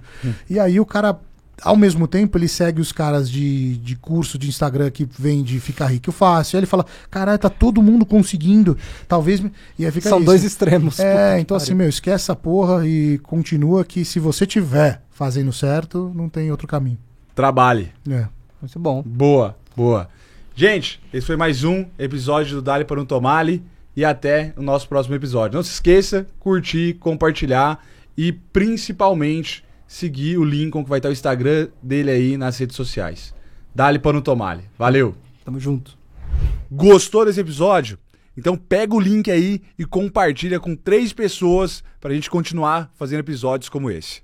Speaker 1: E aí o cara, ao mesmo tempo, ele segue os caras de curso de Instagram que vem de ficar rico fácil. Aí ele fala, caralho, tá todo mundo conseguindo. Talvez... E aí fica
Speaker 3: São
Speaker 1: isso.
Speaker 3: dois extremos.
Speaker 1: Então assim, esquece essa porra e continua que se você tiver fazendo certo, não tem outro caminho.
Speaker 2: Trabalhe.
Speaker 3: Muito bom.
Speaker 2: Boa. Gente, esse foi mais um episódio do Dali para um Tomale e até o nosso próximo episódio. Não se esqueça, curtir, compartilhar e principalmente seguir o Lincoln, que vai estar o Instagram dele aí nas redes sociais. Dali para um Tomale. Valeu.
Speaker 3: Tamo junto.
Speaker 2: Gostou desse episódio? Então pega o link aí e compartilha com 3 pessoas para a gente continuar fazendo episódios como esse.